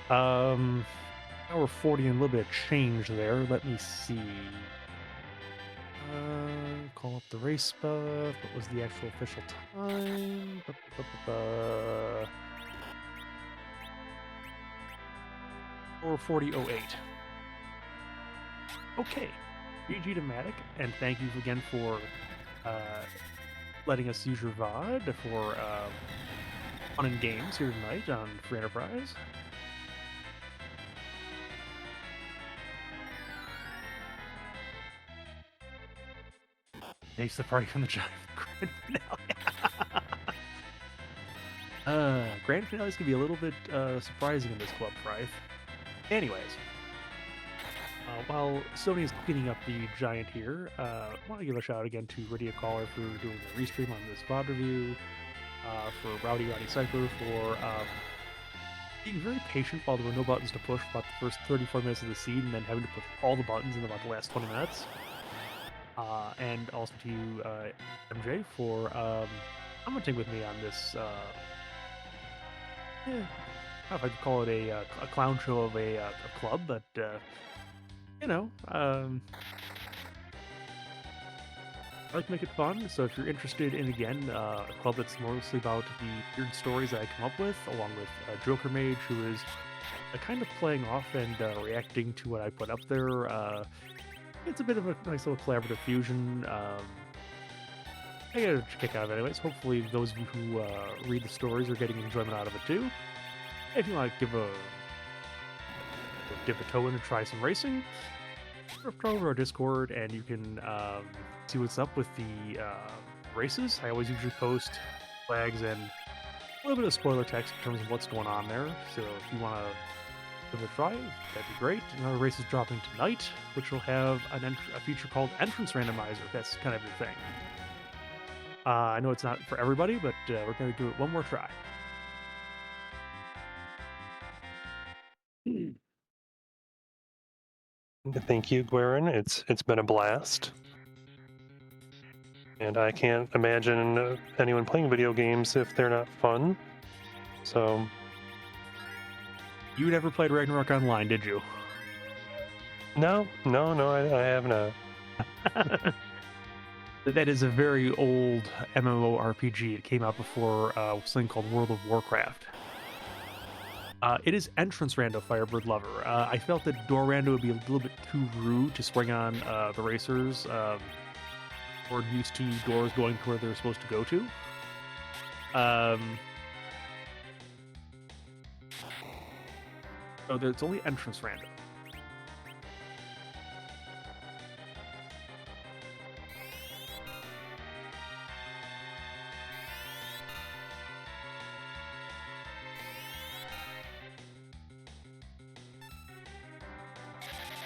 hour 40 and a little bit of change there. Let me see. Call up the race stuff. What was the actual official time? 4:40:08. Okay. GG to Matic, and thank you again for letting us use your VOD for fun and games here tonight on Free Enterprise. Takes the party from the giant grand finale. Grand finales can be a little bit surprising in this club, Fryth. Anyways, while Sony is cleaning up the giant here, I want to give a shout out again to Rydia Caller for doing the restream on this VOD review, for Rowdy Cypher for being very patient while there were no buttons to push for about the first 34 minutes of the seed, and then having to push all the buttons in about the last 20 minutes. And also to you, MJ, for commenting with me on this. I don't know if I could call it a clown show of a club, but you know, I like to make it fun. So if you're interested in again a club that's mostly about the weird stories that I come up with, along with Joker Mage, who is kind of playing off and reacting to what I put up there. It's a bit of a nice little collaborative fusion. I get a kick out of it anyways. Hopefully those of you who read the stories are getting enjoyment out of it too. If you want to dip a toe in and try some racing, go over our Discord and you can see what's up with the races. I always usually post flags and a little bit of spoiler text in terms of what's going on there. So if you want to give it a try, that'd be great. Another race is dropping tonight, which will have a feature called Entrance Randomizer. That's kind of your thing. I know it's not for everybody, but we're going to do it one more try. Thank you, Guerin. It's been a blast. And I can't imagine anyone playing video games if they're not fun. So... You never played Ragnarok Online, did you? No, I have not. That is a very old MMORPG. It came out before something called World of Warcraft. It is entrance rando, Firebird Lover. I felt that door rando would be a little bit too rude to spring on the racers who are used to doors going to where they're supposed to go to. So it's only entrance random.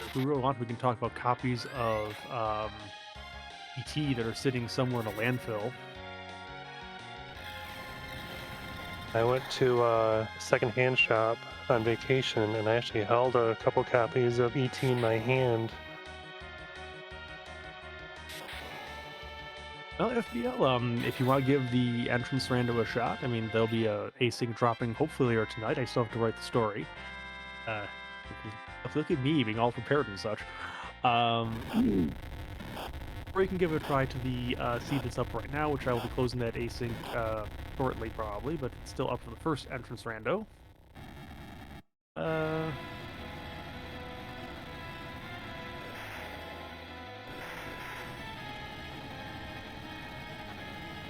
If we really want, we can talk about copies of ET that are sitting somewhere in a landfill. I went to a secondhand shop on vacation, and I actually held a couple copies of ET in my hand. Well, FBL, if you want to give the entrance rando a shot, I mean, there'll be a async dropping hopefully later tonight. I still have to write the story. Look at me being all prepared and such. Or you can give it a try to the seed that's up right now, which I will be closing that async shortly probably, but it's still up for the first entrance rando.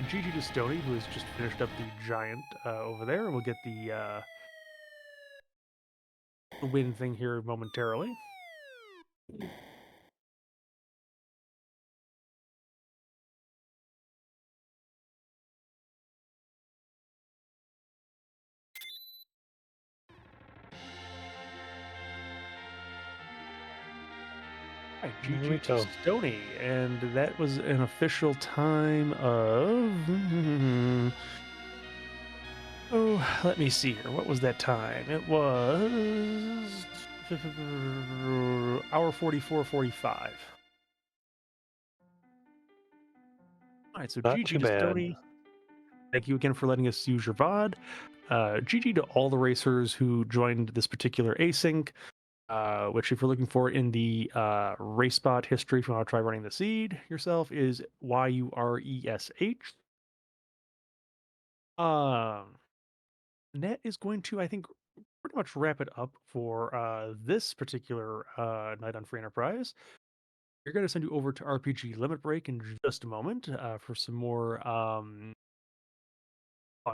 GG to Stony, who has just finished up the giant over there, and we'll get the win thing here momentarily. Right, There we GG to go. Stony, and that was an official time of. Oh, let me see here. What was that time? It was hour 44:45. All right, so Not GG too to bad. Stony. Thank you again for letting us use your VOD. GG to all the racers who joined this particular async. Which, if you're looking for in the race spot history, if you want to try running the seed yourself, is YURESH. Um, that is going to, I think, pretty much wrap it up for this particular night on Free Enterprise. We're going to send you over to RPG Limit Break in just a moment for some more fun,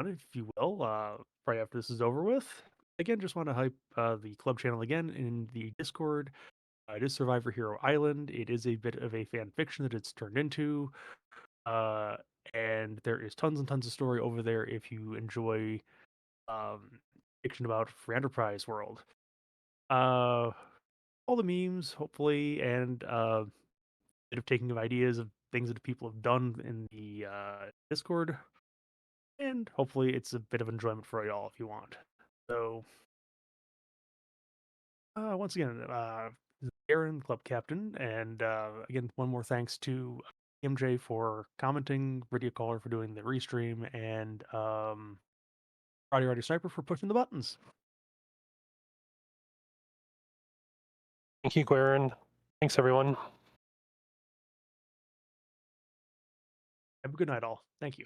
if you will, right after this is over with. Again, just want to hype the club channel again in the Discord. It is Survivor Hero Island. It is a bit of a fan fiction that it's turned into. Uh, and there is tons and tons of story over there if you enjoy um, fiction about Free Enterprise world. Uh, all the memes, hopefully, and bit of taking of ideas of things that people have done in the Discord, and hopefully it's a bit of enjoyment for y'all if you want. So, once again, Aaron, club captain, and again, one more thanks to MJ for commenting, Video Caller for doing the restream, and Roddy Sniper for pushing the buttons. Thank you, Guerin. Thanks, everyone. Have a good night, all. Thank you.